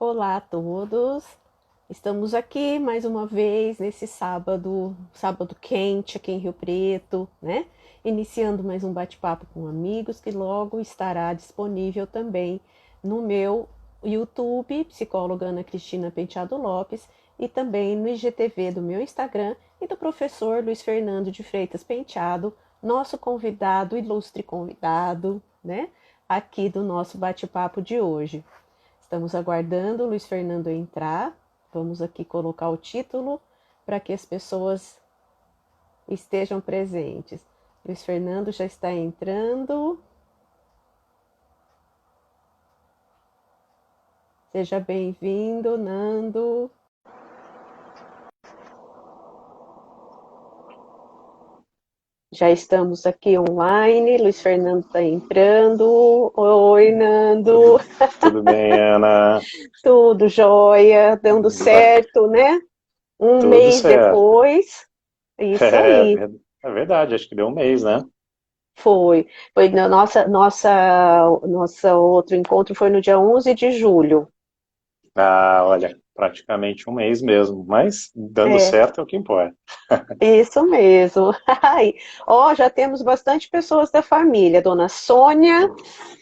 Olá a todos. Estamos aqui mais uma vez nesse sábado quente aqui em Rio Preto, né? Iniciando mais um bate-papo com amigos que logo estará disponível também no meu YouTube, psicóloga Ana Cristina Penteado Lopes, e também no IGTV do meu Instagram e do professor Luiz Fernando de Freitas Penteado, nosso convidado, ilustre convidado, né? Aqui do nosso bate-papo de hoje. Estamos aguardando o Luiz Fernando entrar. Vamos aqui colocar o título para que as pessoas estejam presentes. Luiz Fernando já está entrando. Seja bem-vindo, Nando. Já estamos aqui online. Luiz Fernando está entrando. Oi, Nando. Tudo bem, Ana? Tudo jóia, dando certo, né? Um Tudo mês certo. depois. Isso É, aí. é verdade, acho que deu um mês, né? Foi na nossa outro encontro foi no dia 11 de julho. Ah, olha, praticamente um mês mesmo, mas dando É, certo é o que importa. isso mesmo. Ai, ó, já temos bastante pessoas da família. Dona Sônia,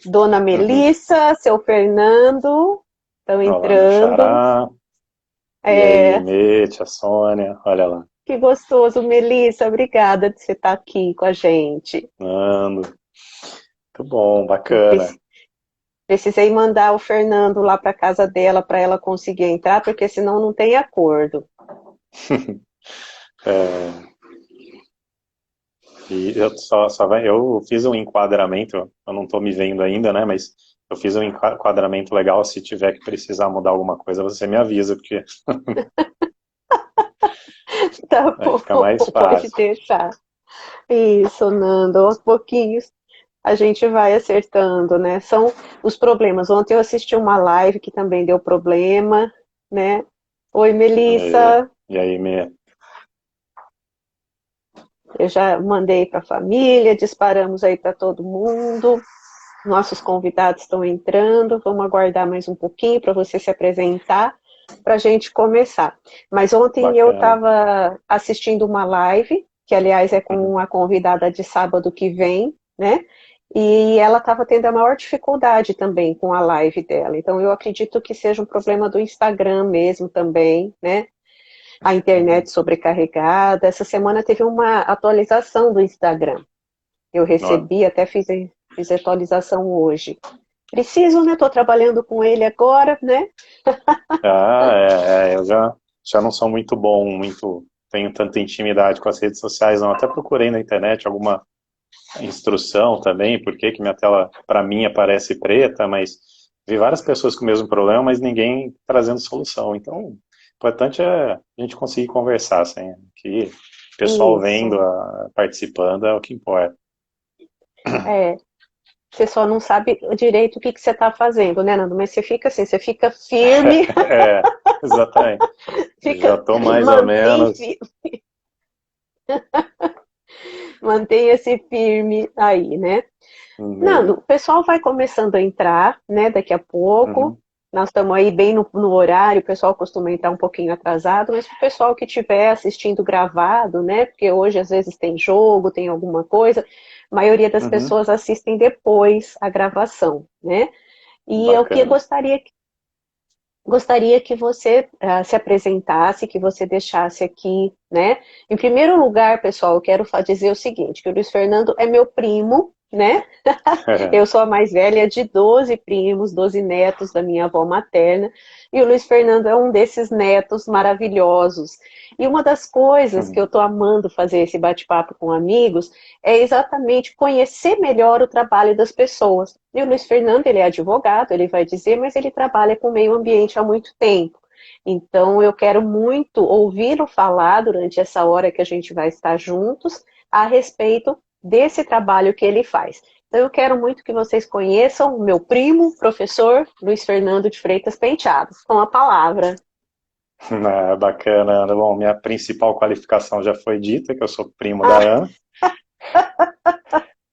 Dona Uhum. Melissa, seu Fernando estão Olá, meu entrando. xará. E aí, É, Mê, tia Sônia, olha lá, que gostoso, Melissa. Obrigada de você estar aqui com a gente. Nando. Muito bom, Eu bacana. precisei mandar o Fernando lá para casa dela para ela conseguir entrar, porque senão não tem acordo. É, e eu fiz um enquadramento, eu não estou me vendo ainda, né? Mas eu fiz um enquadramento legal. Se tiver que precisar mudar alguma coisa, você me avisa, porque Tá aí bom, fica mais pode fácil. deixar. Isso, Nando, aos pouquinhos a gente vai acertando, né? São os problemas. Ontem eu assisti uma live que também deu problema, né? Oi, Melissa, E aí, Mê? eu já mandei para a família, disparamos aí para todo mundo. Nossos convidados estão entrando, vamos aguardar mais um pouquinho para você se apresentar, para a gente começar. Mas ontem eu Bacana. estava assistindo uma live, que aliás é Uhum. com a convidada de sábado que vem, né? E ela estava tendo a maior dificuldade também com a live dela. Então eu acredito que seja um problema do Instagram mesmo também, né? A internet Uhum. sobrecarregada. Essa semana teve uma atualização do Instagram. Eu Ó, recebi, até fiz atualização hoje. Preciso, né? Estou trabalhando com ele agora, né? eu já não sou muito bom, tenho tanta intimidade com as redes sociais, não. Até procurei na internet alguma instrução também, por que que minha tela, para mim, aparece preta, mas vi várias pessoas com o mesmo problema, mas ninguém trazendo solução. Então, o importante é a gente conseguir conversar, assim, que o pessoal Isso. vendo, participando, é o que importa. É. Você só não sabe direito o que você está fazendo, né, Nando? Mas você fica assim, você fica firme, É, exatamente. Já fica, estou mais ou mantém, menos. mantenha-se firme aí, né? Nando, Uhum. o pessoal vai começando a entrar, né, daqui a pouco. Uhum. Nós estamos aí bem no horário, o pessoal costuma entrar um pouquinho atrasado, mas o pessoal que estiver assistindo gravado, né, porque hoje às vezes tem jogo, tem alguma coisa, a maioria das Uhum. pessoas assistem depois a gravação, né? E eu que Bacana. gostaria que você se apresentasse, que você deixasse aqui, né? Em primeiro lugar, pessoal, eu quero dizer o seguinte, que o Luiz Fernando é meu primo, né? Eu sou a mais velha de 12 primos, 12 netos da minha avó materna, e o Luiz Fernando é um desses netos maravilhosos. E uma das coisas que eu estou amando fazer esse bate-papo com amigos é exatamente conhecer melhor o trabalho das pessoas. E o Luiz Fernando, ele é advogado, ele vai dizer, mas ele trabalha com o meio ambiente há muito tempo. Então, eu quero muito ouvi-lo falar durante essa hora que a gente vai estar juntos a respeito desse trabalho que ele faz. Então, eu quero muito que vocês conheçam o meu primo, professor Luiz Fernando de Freitas Penteado. Com a palavra. Bacana, Ana. Bom, minha principal qualificação já foi dita, que eu sou primo da Ah, Ana,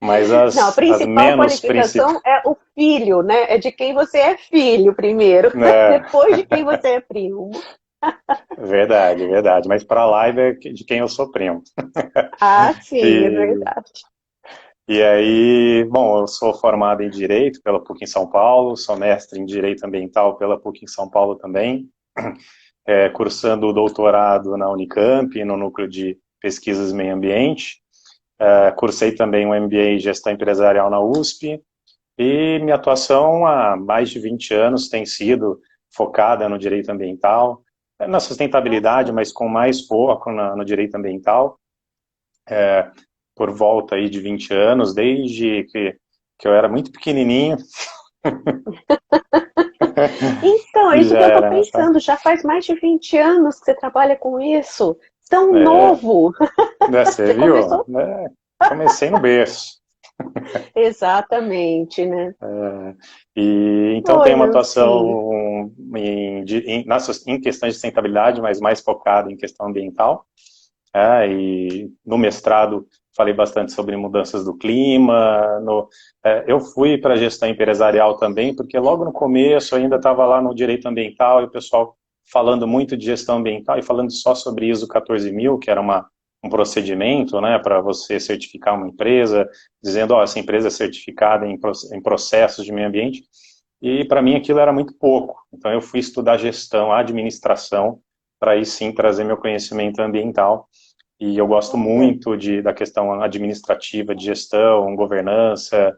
Mas Não, a as principal menos qualificação é o filho, né? É de quem você é filho primeiro, é, depois de quem você é primo. verdade, verdade. Mas para a live é de quem eu sou primo. Ah, sim, é E, verdade. e aí, bom, eu sou formado em Direito pela PUC em São Paulo, sou mestre em Direito Ambiental pela PUC em São Paulo também, cursando o doutorado na Unicamp, no Núcleo de Pesquisas em Meio Ambiente. Cursei também um MBA em Gestão Empresarial na USP, e minha atuação há mais de 20 anos tem sido focada no direito ambiental, na sustentabilidade, Nossa. mas com mais foco no direito ambiental, por volta aí de 20 anos, desde que eu era muito pequenininho. Então, é isso Já que eu tô era nessa. pensando, já faz mais de 20 anos que você trabalha com isso. Tão É, novo! você Você viu? começou? Comecei no berço. Exatamente, né? E então tem Oi, uma meu filho. atuação em questões de sustentabilidade, mas mais focada em questão ambiental. E no mestrado falei bastante sobre mudanças do clima. Eu fui para a gestão empresarial também, porque logo no começo eu ainda estava lá no direito ambiental e o pessoal falando muito de gestão ambiental e falando só sobre ISO 14000, que era um procedimento, né, para você certificar uma empresa, dizendo, ó, essa empresa é certificada em processos de meio ambiente. E para mim aquilo era muito pouco. Então eu fui estudar gestão, administração, para aí sim trazer meu conhecimento ambiental. E eu gosto Olha, muito da questão administrativa, de gestão, governança,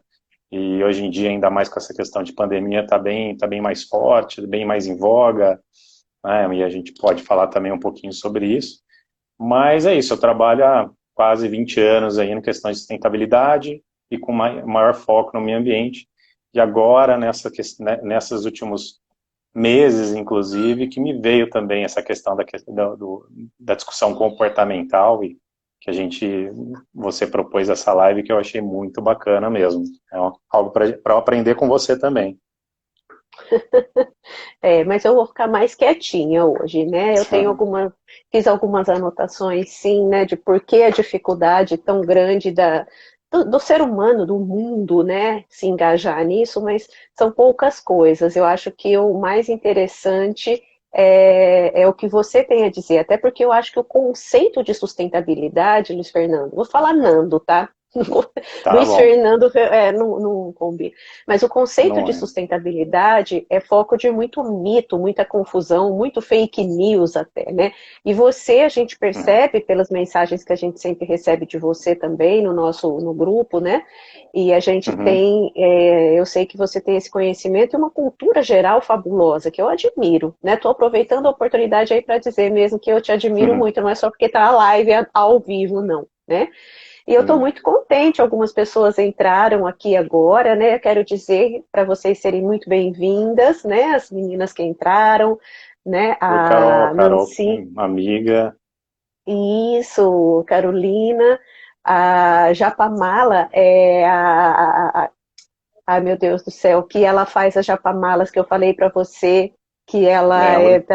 e hoje em dia, ainda mais com essa questão de pandemia, tá bem mais forte, bem mais em voga, né? E a gente pode falar também um pouquinho sobre isso. Mas é isso, eu trabalho há quase 20 anos aí na questão de sustentabilidade e com maior foco no meio ambiente. E agora, nessas últimos meses, inclusive, que me veio também essa questão da discussão comportamental e que você propôs essa live que eu achei muito bacana mesmo. É algo para eu aprender com você também. mas eu vou ficar mais quietinha hoje, né? Fiz algumas anotações, sim, né, de por que a dificuldade tão grande do ser humano, do mundo, né, se engajar nisso, mas são poucas coisas. Eu acho que o mais interessante é o que você tem a dizer, até porque eu acho que o conceito de sustentabilidade, Luiz Fernando, vou falar Nando, tá? Tá Luiz bom, Fernando não combina. Mas o conceito não de é. sustentabilidade é foco de muito mito, muita confusão, muito fake news até, né? E você, a gente Uhum, percebe pelas mensagens que a gente sempre recebe de você também no grupo, né? E a gente uhum, eu sei que você tem esse conhecimento e uma cultura geral fabulosa, que eu admiro, né? Estou aproveitando a oportunidade aí para dizer mesmo que eu te admiro uhum, muito, não é só porque está a live ao vivo, não, né? E eu estou uhum. muito contente, algumas pessoas entraram aqui agora, né? Quero dizer para vocês serem muito bem-vindas, né? As meninas que entraram, né? Oi, A Carol, Nancy, amiga. isso, Carolina, a Japamala, ai meu Deus do céu, que ela faz as Japamalas que eu falei para você, que ela é Lembro.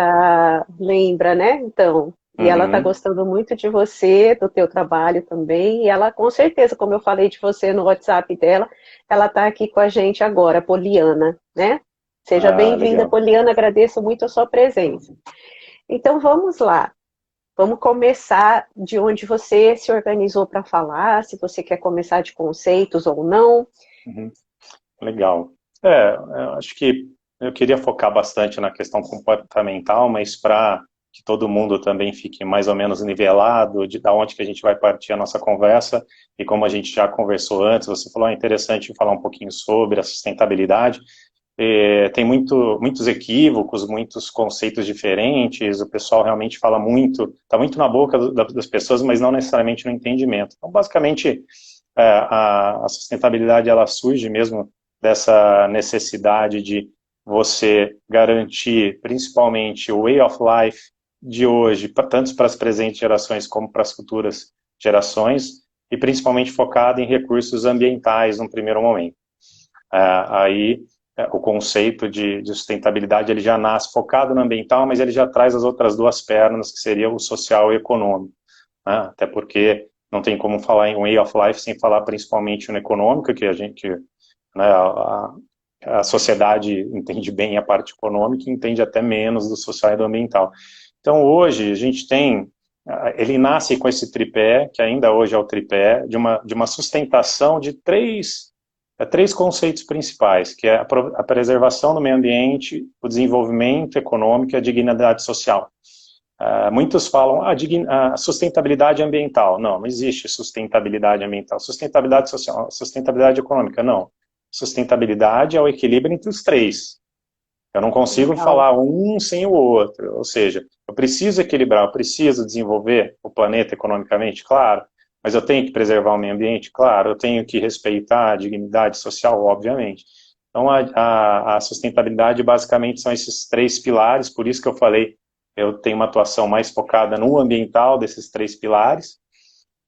lembra, né? Então, e ela está Uhum. gostando muito de você, do teu trabalho também, e ela com certeza, como eu falei de você no WhatsApp dela, ela está aqui com a gente agora, Poliana, né? Seja Ah, bem-vinda, legal. Poliana, agradeço muito a sua presença. Então vamos lá. Vamos começar de onde você se organizou para falar, se você quer começar de conceitos ou não. Uhum. Legal. Eu acho que eu queria focar bastante na questão comportamental, mas para que todo mundo também fique mais ou menos nivelado de da onde que a gente vai partir a nossa conversa, e como a gente já conversou antes, você falou, é interessante falar um pouquinho sobre a sustentabilidade. Tem muitos equívocos, muitos conceitos diferentes, o pessoal realmente fala muito, está muito na boca das pessoas, mas não necessariamente no entendimento. Então, basicamente, a sustentabilidade ela surge mesmo dessa necessidade de você garantir, principalmente, o way of life de hoje, tanto para as presentes gerações como para as futuras gerações, e principalmente focado em recursos ambientais no primeiro momento. Aí o conceito de sustentabilidade ele já nasce focado no ambiental, mas ele já traz as outras duas pernas, que seria o social e o econômico, né? Até porque não tem como falar em way of life sem falar principalmente no econômico, que a gente, né, a sociedade entende bem a parte econômica e entende até menos do social e do ambiental. Então, hoje, a gente tem, ele nasce com esse tripé, que ainda hoje é o tripé, de uma sustentação de três conceitos principais, que é a preservação do meio ambiente, o desenvolvimento econômico e a dignidade social. Muitos falam, a sustentabilidade ambiental. Não, não existe sustentabilidade ambiental. Sustentabilidade social, sustentabilidade econômica, não. Sustentabilidade é o equilíbrio entre os três. Eu não consigo falar um sem o outro. Ou seja, eu preciso equilibrar, eu preciso desenvolver o planeta economicamente, claro, mas eu tenho que preservar o meio ambiente, claro, eu tenho que respeitar a dignidade social, obviamente. Então, a sustentabilidade basicamente são esses três pilares, por isso que eu falei, eu tenho uma atuação mais focada no ambiental desses três pilares,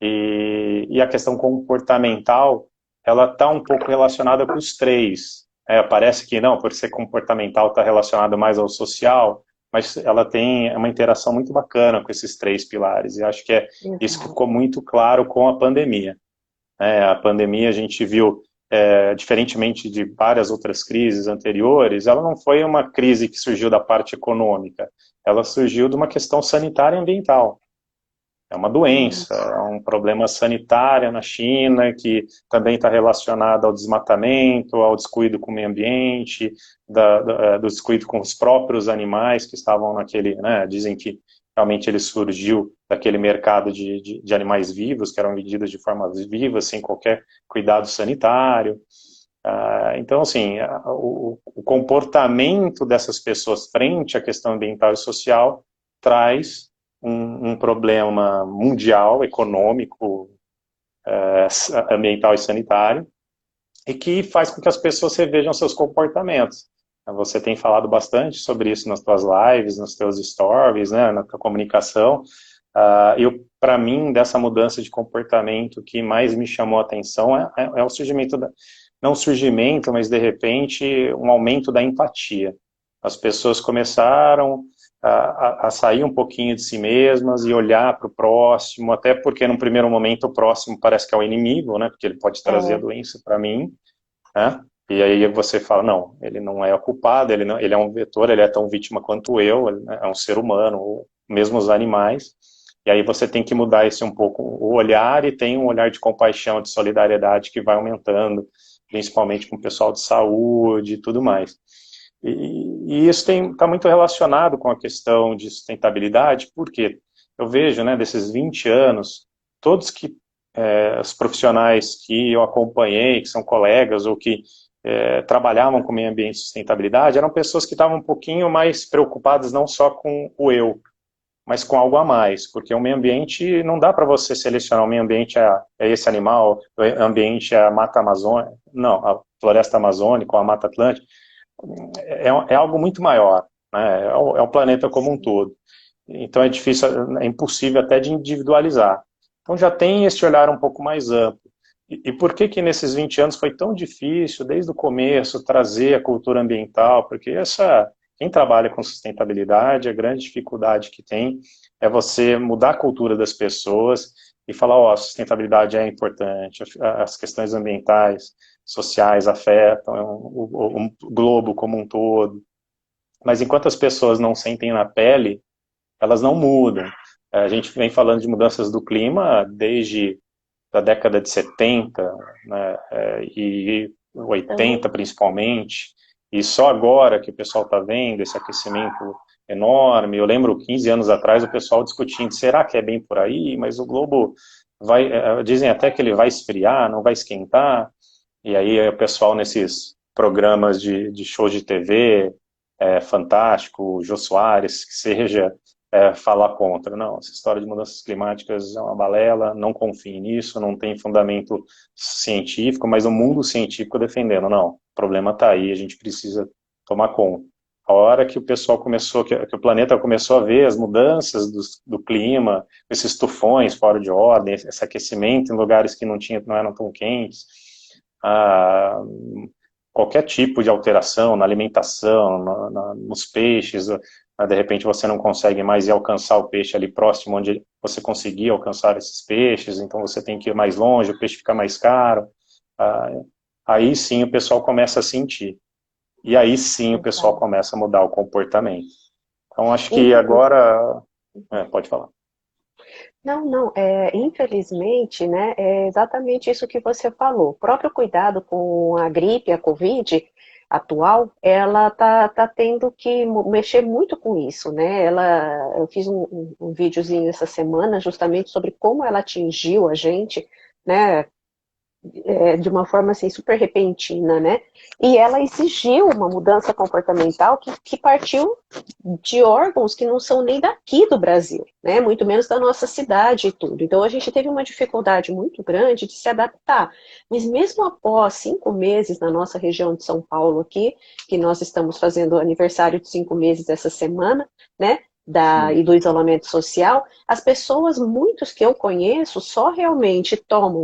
e a questão comportamental, ela está um pouco relacionada com os três. Parece que não, por ser comportamental está relacionado mais ao social, mas ela tem uma interação muito bacana com esses três pilares, e acho que isso ficou muito claro com a pandemia. A pandemia a gente viu, diferentemente de várias outras crises anteriores, ela não foi uma crise que surgiu da parte econômica, ela surgiu de uma questão sanitária e ambiental. É uma doença, é um problema sanitário na China, que também está relacionado ao desmatamento, ao descuido com o meio ambiente, do descuido com os próprios animais que estavam naquele, né, dizem que realmente ele surgiu daquele mercado de animais vivos, que eram vendidos de forma viva, sem qualquer cuidado sanitário. Então, assim, o comportamento dessas pessoas frente à questão ambiental e social traz um problema mundial, econômico, ambiental e sanitário, e que faz com que as pessoas revejam seus comportamentos. Você tem falado bastante sobre isso nas suas lives, nos seus stories, né, na tua comunicação. Para mim, dessa mudança de comportamento, o que mais me chamou a atenção é o surgimento, não o surgimento, mas de repente um aumento da empatia. As pessoas começaram a sair um pouquinho de si mesmas e olhar para o próximo, até porque no primeiro momento o próximo parece que é o inimigo, né, porque ele pode trazer a doença para mim, né, e aí você fala, não, ele não é o culpado, ele é um vetor, ele é tão vítima quanto eu, ele é um ser humano, ou mesmo os animais, e aí você tem que mudar esse um pouco o olhar, e tem um olhar de compaixão, de solidariedade que vai aumentando, principalmente com o pessoal de saúde e tudo mais. E isso está muito relacionado com a questão de sustentabilidade, porque eu vejo, né, desses 20 anos, todos os profissionais que eu acompanhei, que são colegas ou que trabalhavam com meio ambiente e sustentabilidade, eram pessoas que estavam um pouquinho mais preocupadas não só com o eu, mas com algo a mais, porque o meio ambiente não dá para você selecionar, o meio ambiente é esse animal, o ambiente é a mata amazônica, não, a floresta amazônica ou a mata atlântica, é algo muito maior, né? É o planeta como um todo. Então é difícil, é impossível até de individualizar. Então já tem esse olhar um pouco mais amplo. E por que nesses 20 anos foi tão difícil, desde o começo, trazer a cultura ambiental? Porque quem trabalha com sustentabilidade, a grande dificuldade que tem é você mudar a cultura das pessoas e falar, ó, a sustentabilidade é importante, as questões ambientais, sociais afetam o globo como um todo. Mas enquanto as pessoas não sentem na pele, elas não mudam. A gente vem falando de mudanças do clima desde a década de 70, né, e 80 principalmente, e só agora que o pessoal está vendo esse aquecimento enorme. Eu lembro 15 anos atrás o pessoal discutindo, será que é bem por aí? Mas o globo dizem até que ele vai esfriar, não vai esquentar. E aí o pessoal nesses programas de shows de TV, Fantástico, Jô Soares, que seja, falar contra. Não, essa história de mudanças climáticas é uma balela, não confie nisso, não tem fundamento científico, mas o mundo científico defendendo, não, o problema está aí, a gente precisa tomar conta. A hora que o pessoal começou, que o planeta começou a ver as mudanças do clima, esses tufões fora de ordem, esse aquecimento em lugares que não eram tão quentes, qualquer tipo de alteração na alimentação, nos peixes, de repente você não consegue mais ir alcançar o peixe ali próximo onde você conseguia alcançar esses peixes, então você tem que ir mais longe, o peixe fica mais caro. Ah, aí sim o pessoal começa a sentir. E aí sim o pessoal Exato. começa a mudar o comportamento. Então acho que Infeliz- agora... pode falar. Não, não, infelizmente, né, é exatamente isso que você falou. O próprio cuidado com a gripe, a Covid atual, ela tá tendo que mexer muito com isso, né? Eu fiz um videozinho essa semana justamente sobre como ela atingiu a gente, né? De uma forma assim super repentina, né? E ela exigiu uma mudança comportamental que partiu de órgãos que não são nem daqui do Brasil, né? Muito menos da nossa cidade e tudo. Então a gente teve uma dificuldade muito grande de se adaptar. Mas mesmo após 5 meses na nossa região de São Paulo aqui, que nós estamos fazendo aniversário de 5 meses essa semana, né? E do isolamento social, as pessoas, muitos que eu conheço, só realmente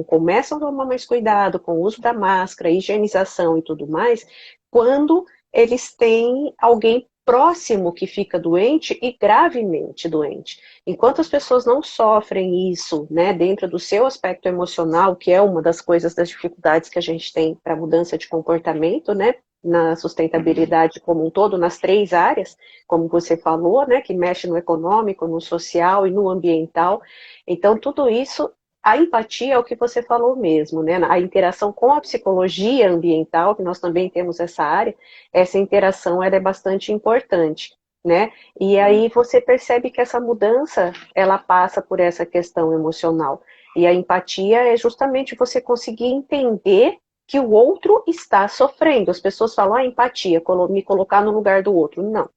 começam a tomar mais cuidado com o uso da máscara, higienização e tudo mais, quando eles têm alguém próximo que fica doente e gravemente doente. Enquanto as pessoas não sofrem isso, né, dentro do seu aspecto emocional, que é uma das coisas, das dificuldades que a gente tem para mudança de comportamento, né, na sustentabilidade como um todo, nas 3 áreas, como você falou, né, que mexe no econômico, no social e no ambiental. Então, tudo isso, a empatia é o que você falou mesmo, né, a interação com a psicologia ambiental, que nós também temos essa área, essa interação ela é bastante importante, né, e aí você percebe que essa mudança, ela passa por essa questão emocional, e a empatia é justamente você conseguir entender que o outro está sofrendo. As pessoas falam, empatia, me colocar no lugar do outro. Não.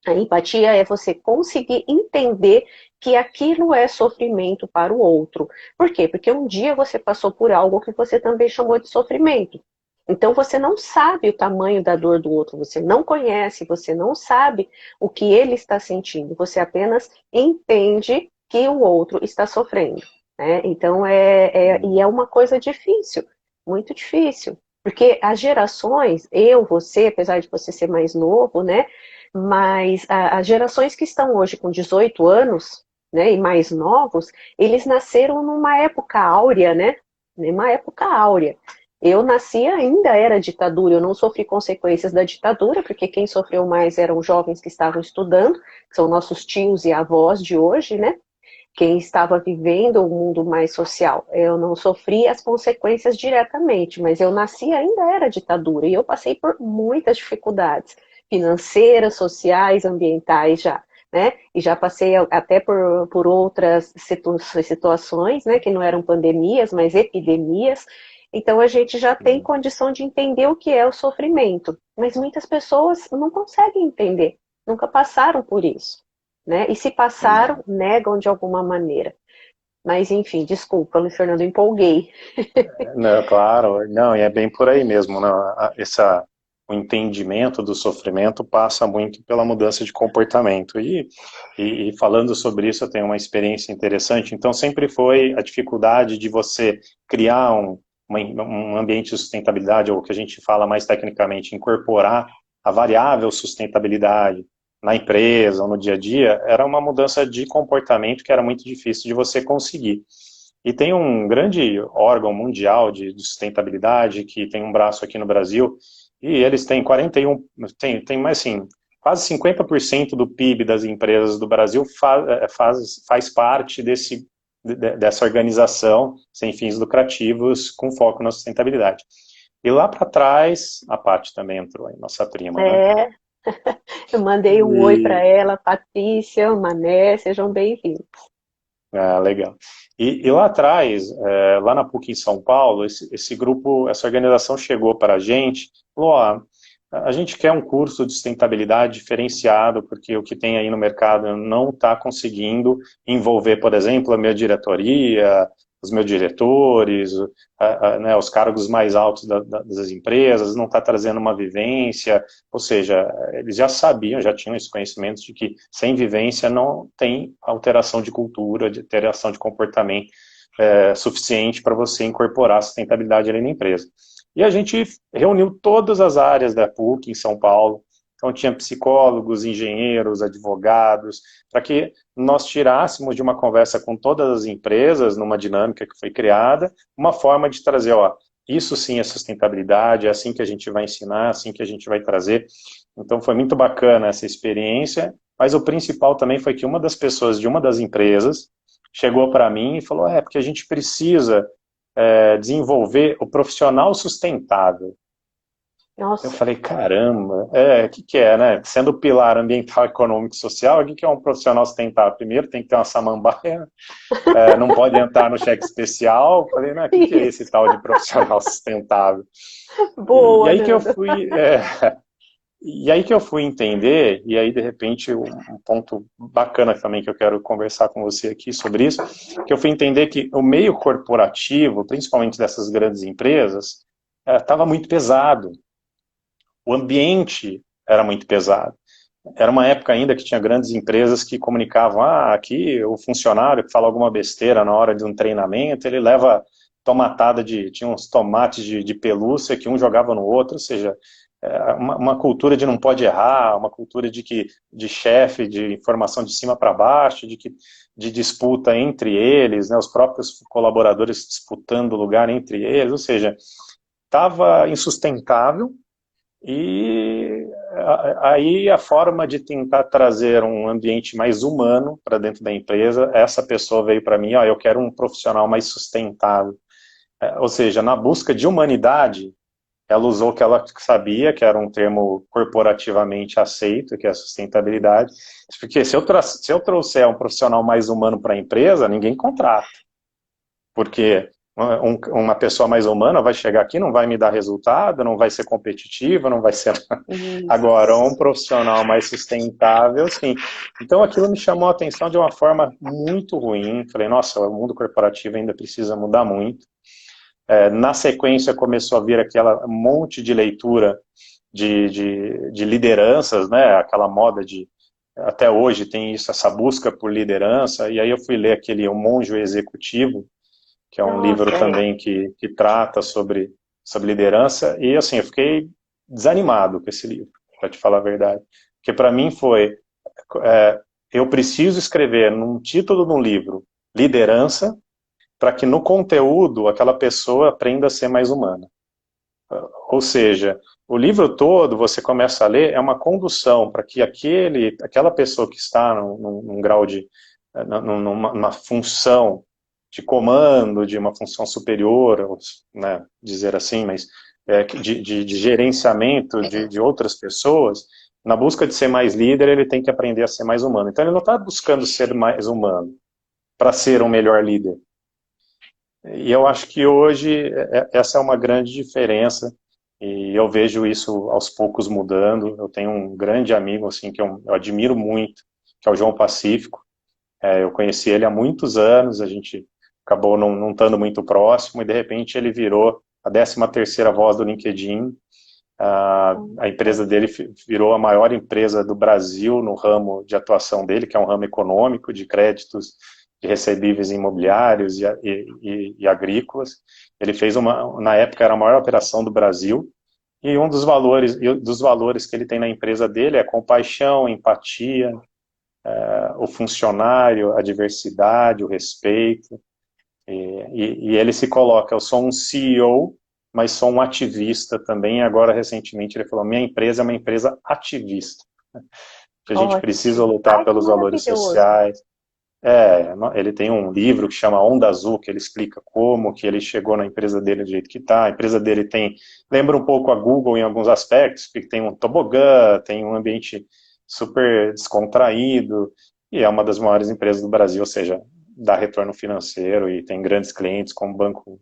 A empatia é você conseguir entender que aquilo é sofrimento para o outro. Por quê? Porque um dia você passou por algo que você também chamou de sofrimento. Então você não sabe o tamanho da dor do outro, você não conhece, você não sabe o que ele está sentindo, você apenas entende que o outro está sofrendo. Né? Então e é uma coisa difícil, muito difícil. Porque as gerações, você, apesar de você ser mais novo, né? Mas as gerações que estão hoje com 18 anos, né, e mais novos, eles nasceram numa época áurea, né? Numa época áurea. Eu nasci ainda era ditadura, eu não sofri consequências da ditadura, porque quem sofreu mais eram jovens que estavam estudando, que são nossos tios e avós de hoje, né? Quem estava vivendo o mundo mais social. Eu não sofri as consequências diretamente, mas eu nasci ainda era ditadura e eu passei por muitas dificuldades financeiras, sociais, ambientais já. Né? E já passei até por outras situações, né, que não eram pandemias, mas epidemias. Então a gente já tem condição de entender o que é o sofrimento, mas muitas pessoas não conseguem entender, nunca passaram por isso. Né? E se passaram, negam de alguma maneira. Mas, enfim, desculpa, Luiz Fernando, empolguei. Não, claro, não, e é bem por aí mesmo, né? O entendimento do sofrimento passa muito pela mudança de comportamento. E falando sobre isso, eu tenho uma experiência interessante. Então, sempre foi a dificuldade de você criar um ambiente de sustentabilidade, ou o que a gente fala mais tecnicamente, incorporar a variável sustentabilidade na empresa ou no dia a dia, era uma mudança de comportamento que era muito difícil de você conseguir. E tem um grande órgão mundial de sustentabilidade que tem um braço aqui no Brasil, e eles têm 41, tem mais assim, quase 50% do PIB das empresas do Brasil faz parte dessa organização sem fins lucrativos com foco na sustentabilidade. E lá para trás, a Paty também entrou, nossa prima, né? É, eu mandei um oi para E ela, Patrícia, Mané, sejam bem-vindos. Legal. E lá atrás, lá na PUC em São Paulo, esse grupo, essa organização chegou para a gente, falou, ó, a gente quer um curso de sustentabilidade diferenciado, porque o que tem aí no mercado não está conseguindo envolver, por exemplo, a minha diretoria, os meus diretores, né, os cargos mais altos das empresas, não está trazendo uma vivência, ou seja, eles já sabiam, já tinham esse conhecimento de que sem vivência não tem alteração de cultura, de alteração de comportamento suficiente para você incorporar a sustentabilidade ali na empresa. E a gente reuniu todas as áreas da PUC em São Paulo, Então tinha psicólogos, engenheiros, advogados, para que nós tirássemos de uma conversa com todas as empresas, numa dinâmica que foi criada, uma forma de trazer, ó, isso sim é sustentabilidade, é assim que a gente vai ensinar, é assim que a gente vai trazer. Então foi muito bacana essa experiência, mas o principal também foi que uma das pessoas de uma das empresas chegou para mim e falou, porque a gente precisa desenvolver o profissional sustentável. Eu Nossa. falei, caramba, o que é, né? Sendo o pilar ambiental, econômico e social, o que é um profissional sustentável? Primeiro tem que ter uma samambaia, não pode entrar no cheque especial. Eu falei, o que é esse tal de profissional sustentável? E Boa, aí que eu Nanda. fui, e aí que eu fui entender, e aí de repente um ponto bacana também que eu quero conversar com você aqui sobre isso, que eu fui entender que o meio corporativo, principalmente dessas grandes empresas, estava muito pesado. O ambiente era muito pesado. Era uma época ainda que tinha grandes empresas que comunicavam, aqui o funcionário que fala alguma besteira na hora de um treinamento, ele leva tomatada tinha uns tomates de pelúcia que um jogava no outro, ou seja, uma cultura de não pode errar, uma cultura de chefe, de informação de cima para baixo, de disputa entre eles, né, os próprios colaboradores disputando lugar entre eles, ou seja, estava insustentável. E aí a forma de tentar trazer um ambiente mais humano para dentro da empresa, essa pessoa veio para mim, eu quero um profissional mais sustentável. Ou seja, na busca de humanidade, ela usou o que ela sabia, que era um termo corporativamente aceito, que é a sustentabilidade, porque se eu trouxer um profissional mais humano para a empresa, ninguém contrata. Porque uma pessoa mais humana vai chegar aqui, não vai me dar resultado, não vai ser competitiva, não vai ser... Agora, um profissional mais sustentável, sim. Então, aquilo me chamou a atenção de uma forma muito ruim. Falei, nossa, o mundo corporativo ainda precisa mudar muito. Na sequência, começou a vir aquela monte de leitura de lideranças, né? Aquela moda até hoje tem isso, essa busca por liderança, e aí eu fui ler aquele O Monge Executivo, que é um livro Nossa, também que trata sobre liderança, e assim, eu fiquei desanimado com esse livro, para te falar a verdade. Porque para mim foi, eu preciso escrever num título de um livro, liderança, para que no conteúdo aquela pessoa aprenda a ser mais humana. Ou seja, o livro todo, você começa a ler, é uma condução para que aquela pessoa que está num grau numa função de comando, de uma função superior, né, dizer assim, mas de gerenciamento de outras pessoas, na busca de ser mais líder, ele tem que aprender a ser mais humano. Então ele não está buscando ser mais humano para ser um melhor líder. E eu acho que hoje essa é uma grande diferença, e eu vejo isso aos poucos mudando. Eu tenho um grande amigo assim que eu admiro muito, que é o João Pacífico. Eu conheci ele há muitos anos, a gente acabou não estando muito próximo, e de repente ele virou a 13ª voz do LinkedIn. A empresa dele virou a maior empresa do Brasil no ramo de atuação dele, que é um ramo econômico, de créditos de recebíveis imobiliários e agrícolas. Ele fez na época era a maior operação do Brasil, e um dos valores que ele tem na empresa dele é compaixão, empatia, o funcionário, a diversidade, o respeito, e ele se coloca, eu sou um CEO, mas sou um ativista também, e agora recentemente ele falou, minha empresa é uma empresa ativista, que a gente precisa ótimo. lutar Ai, que pelos valores maravilhoso. sociais. Ele tem um livro que chama Onda Azul, que ele explica como que ele chegou na empresa dele do jeito que está. A empresa dele lembra um pouco a Google em alguns aspectos, porque tem um tobogã, tem um ambiente super descontraído, e é uma das maiores empresas do Brasil, ou seja, dá retorno financeiro e tem grandes clientes como o Banco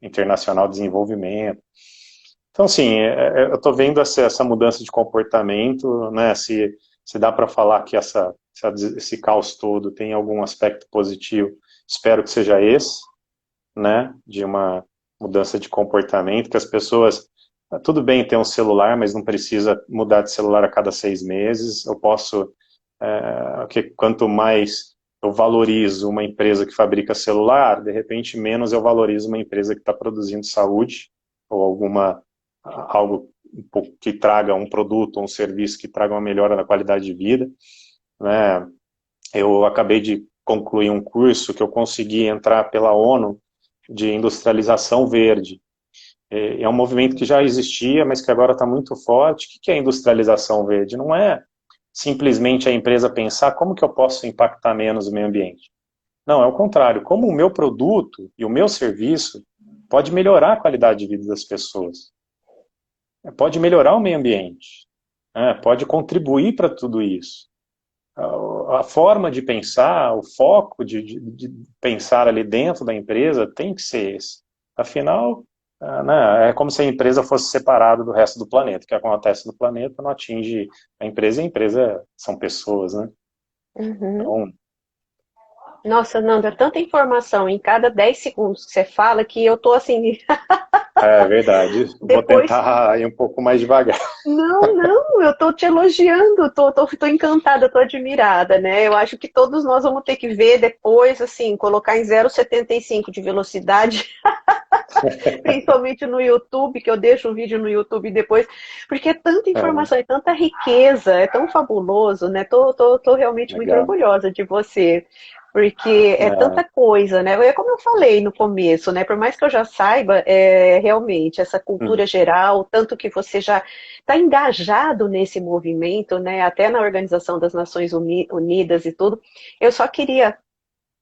Internacional de Desenvolvimento. Então, assim, eu estou vendo essa mudança de comportamento, né, se dá para falar que esse caos todo tem algum aspecto positivo, espero que seja esse, né, de uma mudança de comportamento, que as pessoas, tudo bem ter um celular, mas não precisa mudar de celular a cada 6 meses, eu posso, que quanto mais eu valorizo uma empresa que fabrica celular, de repente menos eu valorizo uma empresa que está produzindo saúde, ou algo que traga um produto ou um serviço que traga uma melhora na qualidade de vida, né? Eu acabei de concluir um curso que eu consegui entrar pela ONU de industrialização verde. É um movimento que já existia, mas que agora está muito forte. O que é industrialização verde? Não é simplesmente a empresa pensar como que eu posso impactar menos o meio ambiente. Não, é o contrário. Como o meu produto e o meu serviço pode melhorar a qualidade de vida das pessoas. Pode melhorar o meio ambiente. Né? Pode contribuir para tudo isso. A forma de pensar, o foco de pensar ali dentro da empresa tem que ser esse. Afinal, né, é como se a empresa fosse separada do resto do planeta. O que acontece no planeta não atinge a empresa são pessoas, né? Uhum. Então, Nossa, Nanda, é tanta informação em cada 10 segundos que você fala que eu tô assim. é verdade. Vou Depois. tentar ir um pouco mais devagar. Não, não, eu tô te elogiando, tô encantada, tô admirada, né? Eu acho que todos nós vamos ter que ver depois, assim, colocar em 0,75 de velocidade, principalmente no YouTube, que eu deixo o vídeo no YouTube depois, porque é tanta É, informação, é tanta riqueza, é tão fabuloso, né? Tô realmente muito legal. orgulhosa de você. Porque é É, tanta coisa, né? É como eu falei no começo, né? Por mais que eu já saiba, realmente, essa cultura uhum, geral, tanto que você já está engajado nesse movimento, né? Até na Organização das Nações Unidas e tudo. Eu só queria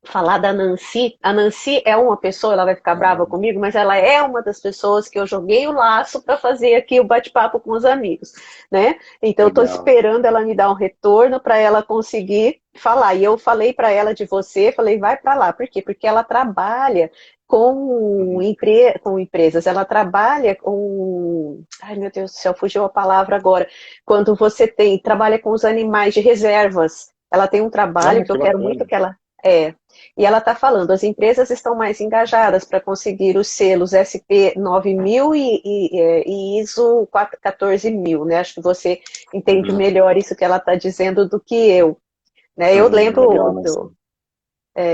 falar da Nancy. A Nancy é uma pessoa, ela vai ficar brava comigo, mas ela é uma das pessoas que eu joguei o laço para fazer aqui o bate-papo com os amigos, né? Então eu estou legal. esperando ela me dar um retorno para ela conseguir falar. E eu falei para ela de você, falei, vai para lá. Por quê? Porque ela trabalha Uhum, com empresas, ela trabalha com. Ai, meu Deus do céu, fugiu a palavra agora. Quando você trabalha com os animais de reservas. Ela tem um trabalho que eu que quero muito bacana. que ela. E ela está falando, as empresas estão mais engajadas para conseguir os selos SP 9000 e ISO 14000, né? Acho que você entende Uhum, melhor isso que ela está dizendo do que eu. Né? legal, né?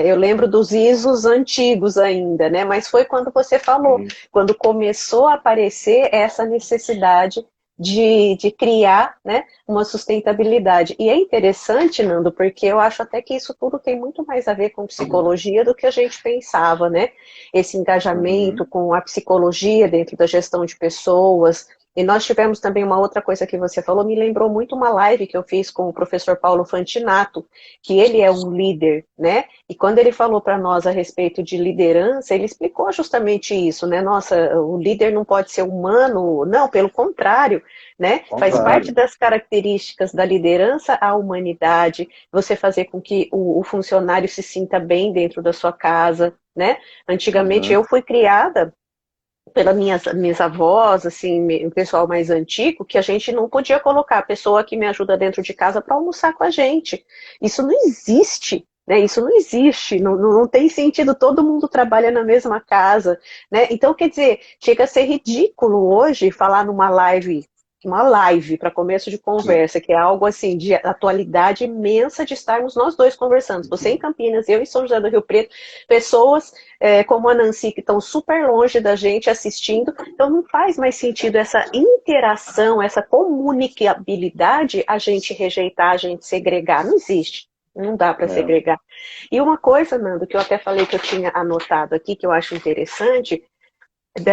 Eu lembro dos ISOs antigos ainda, né? Mas foi quando você falou, Uhum, quando começou a aparecer essa necessidade de criar, né, uma sustentabilidade. E é interessante, Nando, porque eu acho até que isso tudo tem muito mais a ver com psicologia do que a gente pensava, né? Esse engajamento uhum, com a psicologia dentro da gestão de pessoas. E nós tivemos também uma outra coisa que você falou, me lembrou muito uma live que eu fiz com o professor Paulo Fantinato, que ele é um líder, né? E quando ele falou para nós a respeito de liderança, ele explicou justamente isso, né? Nossa, o líder não pode ser humano, não, pelo contrário, né? Faz parte contrário. das características da liderança a humanidade, você fazer com que o funcionário se sinta bem dentro da sua casa, né? Antigamente eu Uhum, fui criada pelas minhas avós, assim, o pessoal mais antigo, que a gente não podia colocar a pessoa que me ajuda dentro de casa para almoçar com a gente. Isso não existe. Né, isso não existe, não tem sentido, todo mundo trabalha na mesma casa. Né? Então, quer dizer, chega a ser ridículo hoje falar numa live, uma live para começo de conversa, que é algo assim de atualidade imensa de estarmos nós dois conversando. Você em Campinas, eu em São José do Rio Preto, pessoas como a Nancy, que estão super longe da gente assistindo. Então não faz mais sentido essa interação, essa comunicabilidade, a gente rejeitar, a gente segregar. Não existe. Não dá para é, segregar. E uma coisa, Nando, que eu até falei que eu tinha anotado aqui, que eu acho interessante,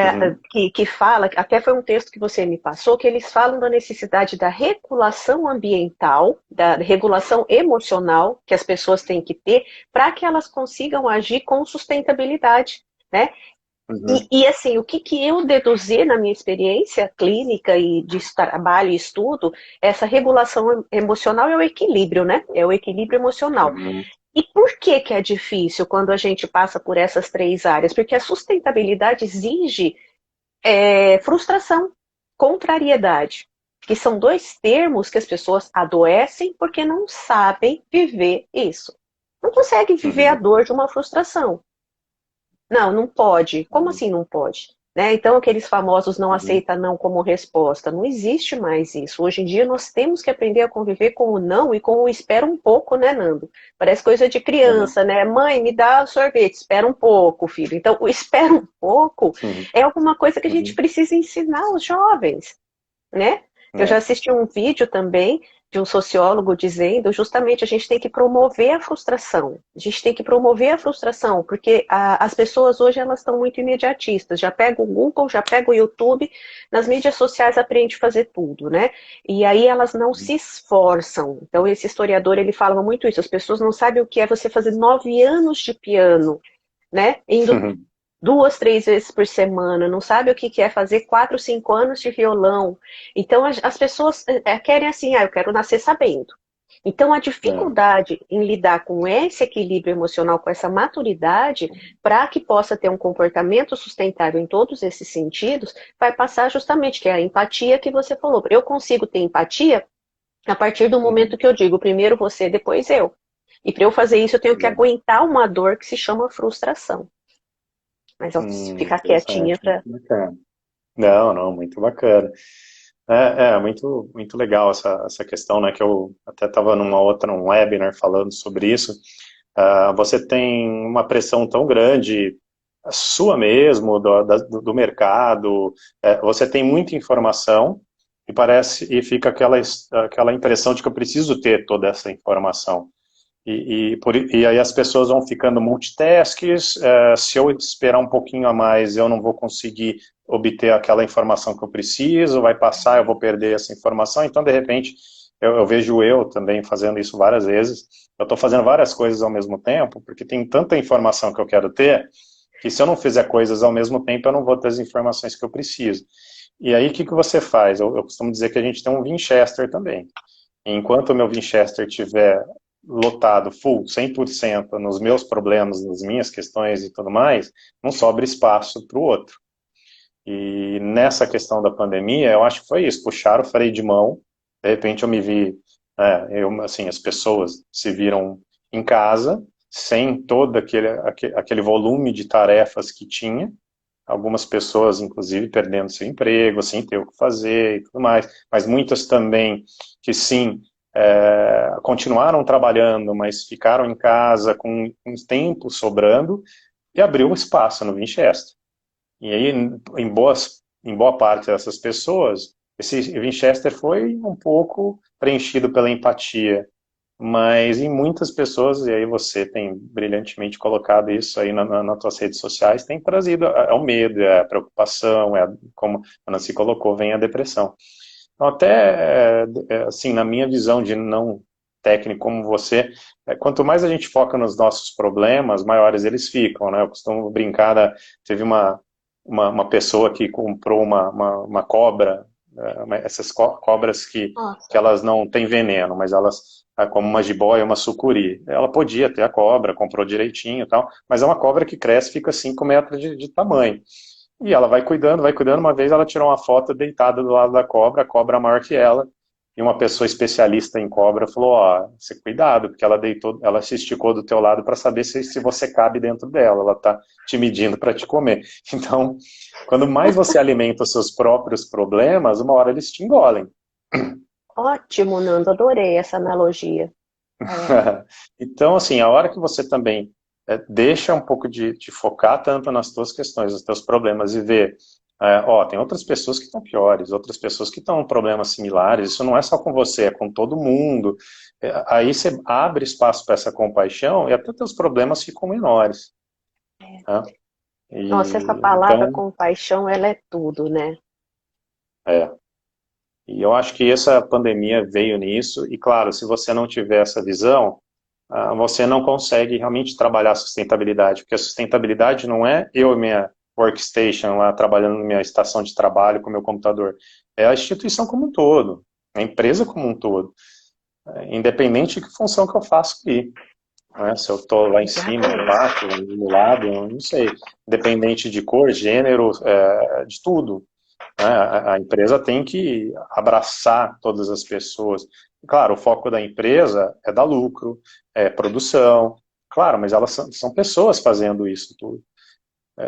uhum, que fala, até foi um texto que você me passou, que eles falam da necessidade da regulação ambiental, da regulação emocional que as pessoas têm que ter para que elas consigam agir com sustentabilidade, né? uhum, Assim, o que eu deduzi na minha experiência clínica e de trabalho e estudo, essa regulação emocional é o equilíbrio, né? É o equilíbrio emocional. uhum, E por que é difícil quando a gente passa por essas três áreas? Porque a sustentabilidade exige frustração, contrariedade, que são dois termos que as pessoas adoecem porque não sabem viver isso. Não conseguem viver a uhum, dor de uma frustração. Não, não pode. Como uhum, assim não pode? Né? Então, aqueles famosos não uhum, aceita não como resposta. Não existe mais isso. Hoje em dia, nós temos que aprender a conviver com o não e com o espera um pouco, né, Nando? Parece coisa de uhum, criança, né? Mãe, me dá sorvete, espera um pouco, filho. Então, o espera um pouco uhum, é alguma coisa que a gente uhum. precisa ensinar aos jovens. né? Eu já É. assisti um vídeo também de um sociólogo dizendo justamente a gente tem que promover a frustração. A gente tem que promover a frustração, porque as pessoas hoje elas estão muito imediatistas. Já pega o Google, já pega o YouTube, nas mídias sociais aprende a fazer tudo, né? E aí elas não se esforçam. Então esse historiador ele falava muito isso. As pessoas não sabem o que é você fazer 9 anos de piano, né? Indo 2, 3 vezes por semana, não sabe o que é fazer 4, 5 anos de violão. Então as pessoas querem assim, eu quero nascer sabendo. Então a É. dificuldade em lidar com esse equilíbrio emocional, com essa maturidade, para que possa ter um comportamento sustentável em todos esses sentidos, vai passar justamente, que é a empatia que você falou. Eu consigo ter empatia a partir do momento Uhum. que eu digo primeiro você, depois eu. E para eu fazer isso, eu tenho que aguentar uma dor que se chama frustração. Mas eu preciso ficar quietinha Interessante, muito para. bacana. Não, não, muito bacana. Muito, muito legal essa questão, né, que eu até estava um webinar falando sobre isso. Você tem uma pressão tão grande, a sua mesmo, do mercado, você tem muita informação e fica aquela impressão de que eu preciso ter toda essa informação. E aí as pessoas vão ficando multitasks, se eu esperar um pouquinho a mais, eu não vou conseguir obter aquela informação que eu preciso, vai passar, eu vou perder essa informação, então de repente eu vejo eu também fazendo isso várias vezes, eu estou fazendo várias coisas ao mesmo tempo, porque tem tanta informação que eu quero ter, que se eu não fizer coisas ao mesmo tempo, eu não vou ter as informações que eu preciso. E aí o que você faz? Eu costumo dizer que a gente tem um Winchester também. Enquanto o meu Winchester estiver lotado, full, 100% nos meus problemas, nas minhas questões e tudo mais, não sobra espaço para o outro. E nessa questão da pandemia, eu acho que foi isso, puxar o freio de mão, de repente eu me vi, assim, as pessoas se viram em casa, sem todo aquele volume de tarefas que tinha, algumas pessoas, inclusive, perdendo seu emprego, sem ter o que fazer e tudo mais, mas muitas também que sim, continuaram trabalhando, mas ficaram em casa com um tempo sobrando e abriu um espaço no Winchester. E aí, em boa parte dessas pessoas, esse Winchester foi um pouco preenchido pela empatia, mas em muitas pessoas, e aí você tem brilhantemente colocado isso aí nas tuas redes sociais, tem trazido o medo, a preocupação, como a Nancy colocou, vem a depressão. Então, até, assim, na minha visão de não técnico como você, quanto mais a gente foca nos nossos problemas, maiores eles ficam, né? Eu costumo brincar, teve uma pessoa que comprou uma cobra, essas cobras que Nossa. elas não têm veneno, mas elas, como uma jiboia, uma sucuri. Ela podia ter a cobra, comprou direitinho e tal, mas é uma cobra que cresce, fica 5 metros de tamanho. E ela vai cuidando. Uma vez ela tirou uma foto deitada do lado da cobra, a cobra maior que ela, e uma pessoa especialista em cobra falou, você cuidado, porque ela se esticou do teu lado para saber se você cabe dentro dela, ela está te medindo para te comer. Então, quando mais você alimenta os seus próprios problemas, uma hora eles te engolem. Ótimo, Nando, adorei essa analogia. É, Então, assim, a hora que você também deixa um pouco de focar tanto nas tuas questões, nos teus problemas e ver, tem outras pessoas que estão piores, outras pessoas que estão com problemas similares, isso não é só com você, é com todo mundo. Aí você abre espaço para essa compaixão e até teus problemas ficam menores. Tá? nossa, essa E, palavra então, compaixão, ela é tudo, né? é, e eu acho que essa pandemia veio nisso, e claro, se você não tiver essa visão, você não consegue realmente trabalhar a sustentabilidade, porque a sustentabilidade não é eu e minha workstation lá trabalhando na minha estação de trabalho com o meu computador, é a instituição como um todo, a empresa como um todo, independente de que função que eu faço ali. Né? Se eu estou lá em cima, Exatamente. embaixo, no lado, não sei, independente de cor, gênero, de tudo. Né? A empresa tem que abraçar todas as pessoas. Claro, o foco da empresa é dar lucro, é produção, claro, mas elas são pessoas fazendo isso tudo.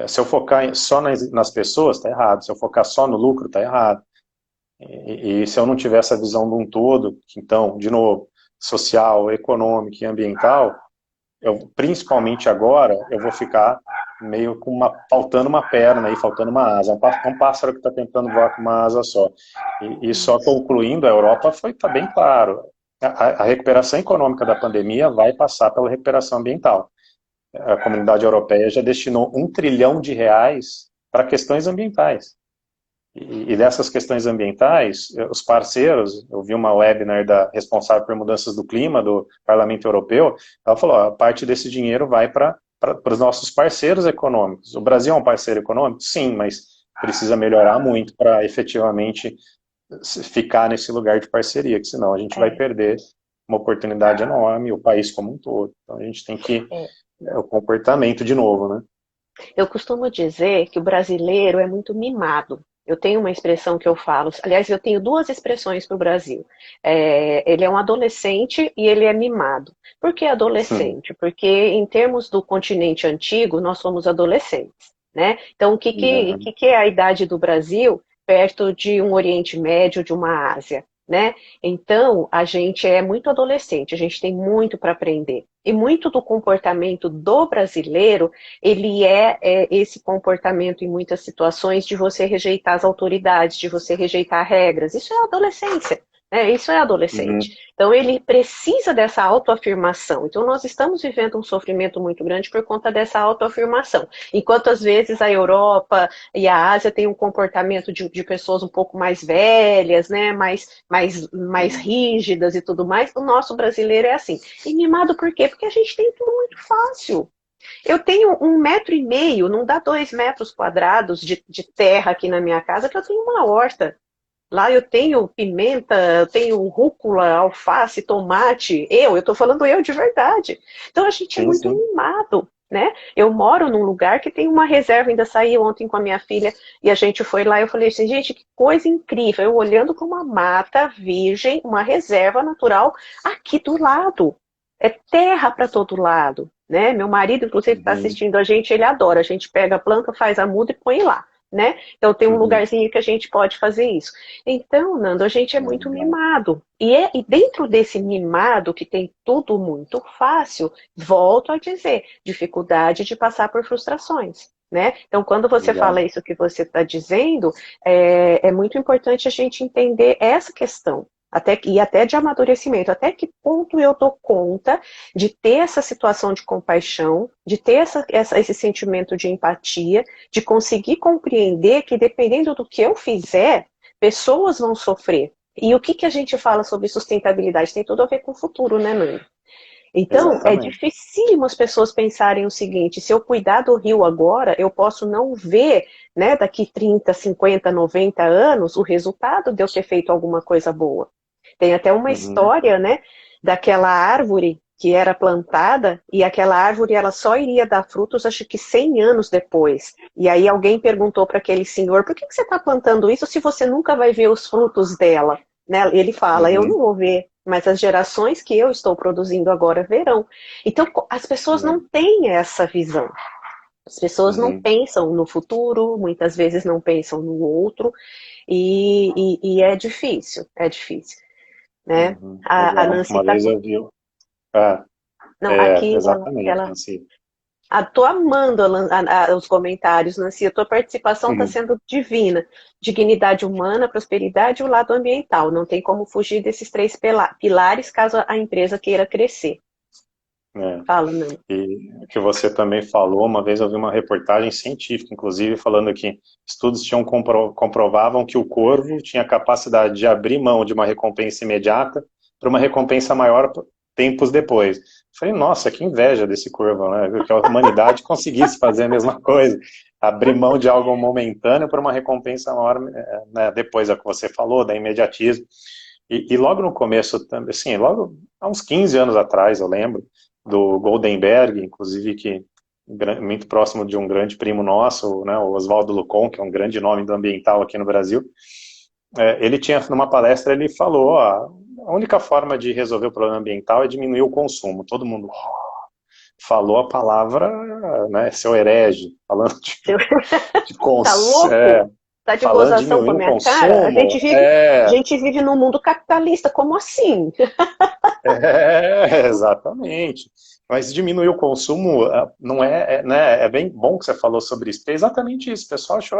Se eu focar só nas pessoas, está errado. Se eu focar só no lucro, está errado. E se eu não tiver essa visão de um todo, então, de novo, social, econômico e ambiental, principalmente agora, eu vou ficar meio com faltando uma perna e faltando uma asa. Um pássaro que está tentando voar com uma asa só. E só concluindo, a Europa tá bem claro. A recuperação econômica da pandemia vai passar pela recuperação ambiental. A comunidade europeia já destinou R$ 1 trilhão para questões ambientais. E dessas questões ambientais, os parceiros, eu vi uma webinar da responsável por mudanças do clima do Parlamento Europeu, ela falou, a parte desse dinheiro vai para os nossos parceiros econômicos. O Brasil é um parceiro econômico? Sim, mas precisa melhorar muito para efetivamente ficar nesse lugar de parceria, que senão a gente vai perder uma oportunidade enorme, o país como um todo. Então a gente tem que... o comportamento de novo, né? Eu costumo dizer que o brasileiro é muito mimado. Eu tenho uma expressão que eu falo, aliás, eu tenho duas expressões para o Brasil. Ele é um adolescente e ele é mimado. Por que adolescente? Porque em termos do continente antigo, nós somos adolescentes, né? Então, o que é a idade do Brasil perto de um Oriente Médio, de uma Ásia? Né? Então, a gente é muito adolescente, a gente tem muito para aprender. E muito do comportamento do brasileiro, ele é esse comportamento em muitas situações de você rejeitar as autoridades, de você rejeitar regras. Isso é adolescência. Isso é adolescente. Então, ele precisa dessa autoafirmação. Então, nós estamos vivendo um sofrimento muito grande por conta dessa autoafirmação. Enquanto, às vezes, a Europa e a Ásia têm um comportamento de pessoas um pouco mais velhas, né? mais rígidas e tudo mais, o nosso brasileiro é assim. E mimado por quê? Porque a gente tem tudo muito fácil. Eu tenho 1,5 metro, não dá 2 metros quadrados de terra aqui na minha casa, que eu tenho uma horta. Lá eu tenho pimenta, eu tenho rúcula, alface, tomate. Eu tô falando eu de verdade. Então a gente é muito mimado, né? Eu moro num lugar que tem uma reserva, ainda saí ontem com a minha filha e a gente foi lá e eu falei assim, gente, que coisa incrível. Eu olhando para uma mata virgem, uma reserva natural aqui do lado. É terra para todo lado, né? Meu marido, inclusive, está assistindo a gente, ele adora. A gente pega a planta, faz a muda e põe lá. Né? Então tem um lugarzinho que a gente pode fazer isso. Então, Nando, a gente é muito mimado. E dentro desse mimado, que tem tudo muito fácil, volto a dizer, dificuldade de passar por frustrações. Né? Então, quando você fala isso que você está dizendo, é muito importante a gente entender essa questão. Até de amadurecimento, até que ponto eu dou conta de ter essa situação de compaixão, de ter esse sentimento de empatia, de conseguir compreender que dependendo do que eu fizer, pessoas vão sofrer. E o que a gente fala sobre sustentabilidade? Tem tudo a ver com o futuro, né, Nando? Então, exatamente. É dificílimo as pessoas pensarem o seguinte, se eu cuidar do rio agora, eu posso não ver, né, daqui 30, 50, 90 anos, o resultado de eu ter feito alguma coisa boa. Tem até uma história, né, daquela árvore que era plantada e aquela árvore ela só iria dar frutos, acho que 100 anos depois. E aí alguém perguntou para aquele senhor, por que você está plantando isso se você nunca vai ver os frutos dela? Né? Ele fala, eu não vou ver, mas as gerações que eu estou produzindo agora verão. Então, as pessoas não têm essa visão. As pessoas não pensam no futuro, muitas vezes não pensam no outro, e é difícil, é difícil. Né? A Nancy uma vez eu vi. Aqui exatamente, ela Nancy. Tô amando os comentários, Nancy. A tua participação está sendo divina. Dignidade humana, prosperidade e o lado ambiental. Não tem como fugir desses 3 pilares caso a empresa queira crescer. Fala, Nancy. E o que você também falou, uma vez eu vi uma reportagem científica, inclusive, falando que estudos comprovavam que o corvo tinha capacidade de abrir mão de uma recompensa imediata para uma recompensa maior tempos depois. Falei, nossa, que inveja desse corvo, né? Que a humanidade conseguisse fazer a mesma coisa, abrir mão de algo momentâneo para uma recompensa maior, né? Depois é o que você falou, da imediatismo. E logo no começo, assim, logo há uns 15 anos atrás, eu lembro, do Goldenberg, inclusive, que muito próximo de um grande primo nosso, né, o Oswaldo Lucon, que é um grande nome do ambiental aqui no Brasil. Ele tinha, numa palestra, ele falou, a única forma de resolver o problema ambiental é diminuir o consumo. Todo mundo falou a palavra, né, seu herege, falando de consumo. Tá louco? Tá de gozação com a minha cara? A gente vive num mundo capitalista, como assim? Exatamente. Mas diminuir o consumo não né, é bem bom que você falou sobre isso, porque é exatamente isso. O pessoal achou,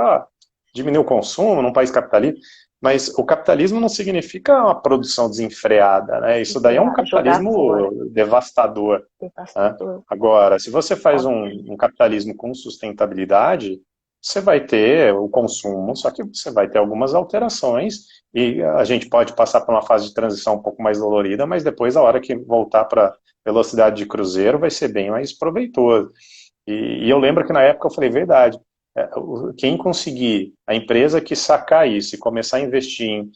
diminuir o consumo num país capitalista, mas o capitalismo não significa uma produção desenfreada, né? Isso daí é um Jogar fora. capitalismo devastador, né? Devastador. Agora, se você faz Pode. um capitalismo com sustentabilidade, você vai ter o consumo, só que você vai ter algumas alterações e a gente pode passar por uma fase de transição um pouco mais dolorida, mas depois, a hora que voltar para velocidade de cruzeiro, vai ser bem mais proveitoso. E eu lembro que na época eu falei, verdade, quem conseguir, a empresa que sacar isso e começar a investir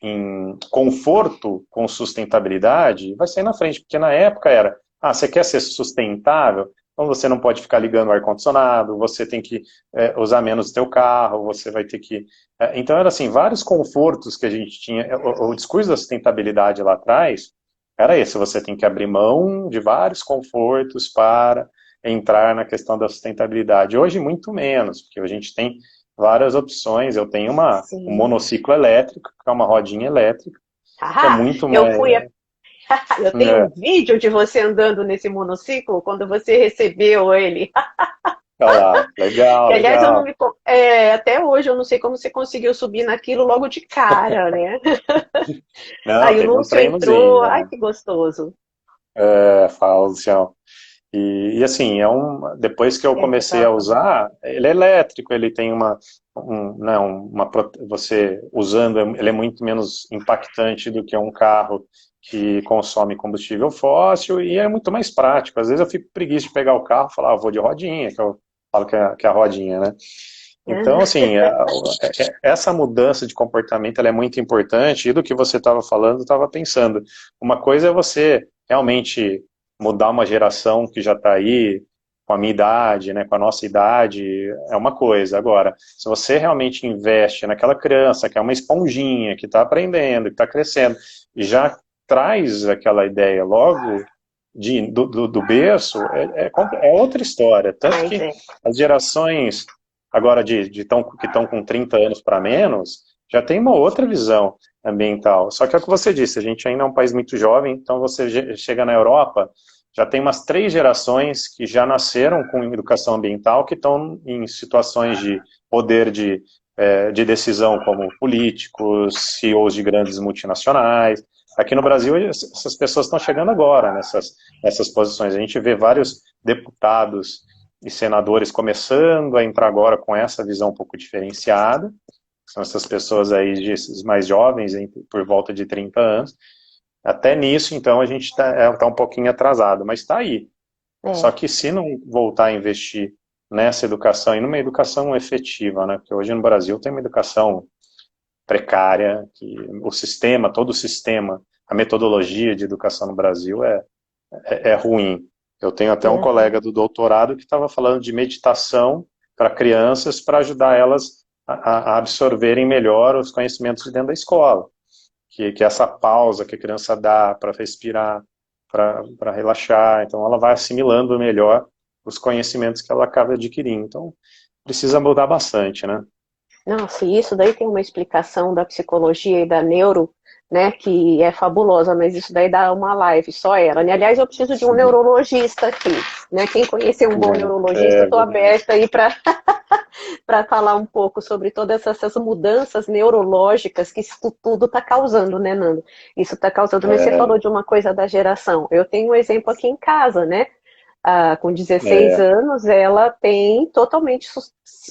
em conforto com sustentabilidade, vai sair na frente, porque na época era, você quer ser sustentável? Então você não pode ficar ligando o ar-condicionado, você tem que usar menos o teu carro, você vai ter que... então era assim, vários confortos que a gente tinha, o discurso da sustentabilidade lá atrás era esse, você tem que abrir mão de vários confortos para entrar na questão da sustentabilidade. Hoje, muito menos, porque a gente tem várias opções. Eu tenho um Sim. monociclo elétrico, que é uma rodinha elétrica, que é Ah, muito eu mais... fui. Eu tenho um vídeo de você andando nesse monociclo quando você recebeu ele. Olha lá, legal, Que, aliás, eu não legal. me. Até hoje eu não sei como você conseguiu subir naquilo logo de cara, né? Não, Aí o teve um Lúcio treinozinho, entrou, ai né? que gostoso. Fala, Luciano. E assim, depois que eu Você comecei estava a falando. usar, ele é elétrico, ele tem né, você usando, ele é muito menos impactante do que um carro que consome combustível fóssil e é muito mais prático. Às vezes eu fico com preguiça de pegar o carro e falar, vou de rodinha, que eu falo que é a rodinha, né? Então, assim, essa mudança de comportamento ela é muito importante e do que você estava falando, eu estava pensando. Uma coisa é você realmente mudar uma geração que já está aí, com a minha idade, né, com a nossa idade, é uma coisa. Agora, se você realmente investe naquela criança que é uma esponjinha, que está aprendendo, que está crescendo, e já traz aquela ideia logo do berço, é outra história. Tanto Mas que é. as gerações agora que estão com 30 anos para menos, já tem uma outra visão ambiental. Só que é o que você disse, a gente ainda é um país muito jovem, então você chega na Europa, já tem umas 3 gerações que já nasceram com educação ambiental, que estão em situações de poder de decisão como políticos, CEOs de grandes multinacionais. Aqui no Brasil, essas pessoas estão chegando agora nessas posições. A gente vê vários deputados e senadores começando a entrar agora com essa visão um pouco diferenciada. São essas pessoas aí mais jovens, por volta de 30 anos. Até nisso, então, a gente tá um pouquinho atrasado, mas está aí. Só É. que se não voltar a investir nessa educação, e numa educação efetiva, né? Porque hoje no Brasil tem uma educação precária, que todo o sistema, a metodologia de educação no Brasil é ruim. Eu tenho até um Uhum. colega do doutorado que estava falando de meditação para crianças para ajudar elas a absorverem melhor os conhecimentos de dentro da escola. Que essa pausa que a criança dá para respirar, para relaxar, então ela vai assimilando melhor os conhecimentos que ela acaba adquirindo. Então, precisa mudar bastante, né? Nossa, e isso daí tem uma explicação da psicologia e da neuro, né, que é fabulosa, mas isso daí dá uma live, só ela, né? Aliás, eu preciso de um neurologista aqui, né? Quem conhecer um bom neurologista, É estou verdade. aberta aí para para falar um pouco sobre todas essas mudanças neurológicas que isso tudo está causando, né, Nando? Isso está causando, mas você falou de uma coisa da geração. Eu tenho um exemplo aqui em casa, né? Com 16 É, anos, ela tem totalmente,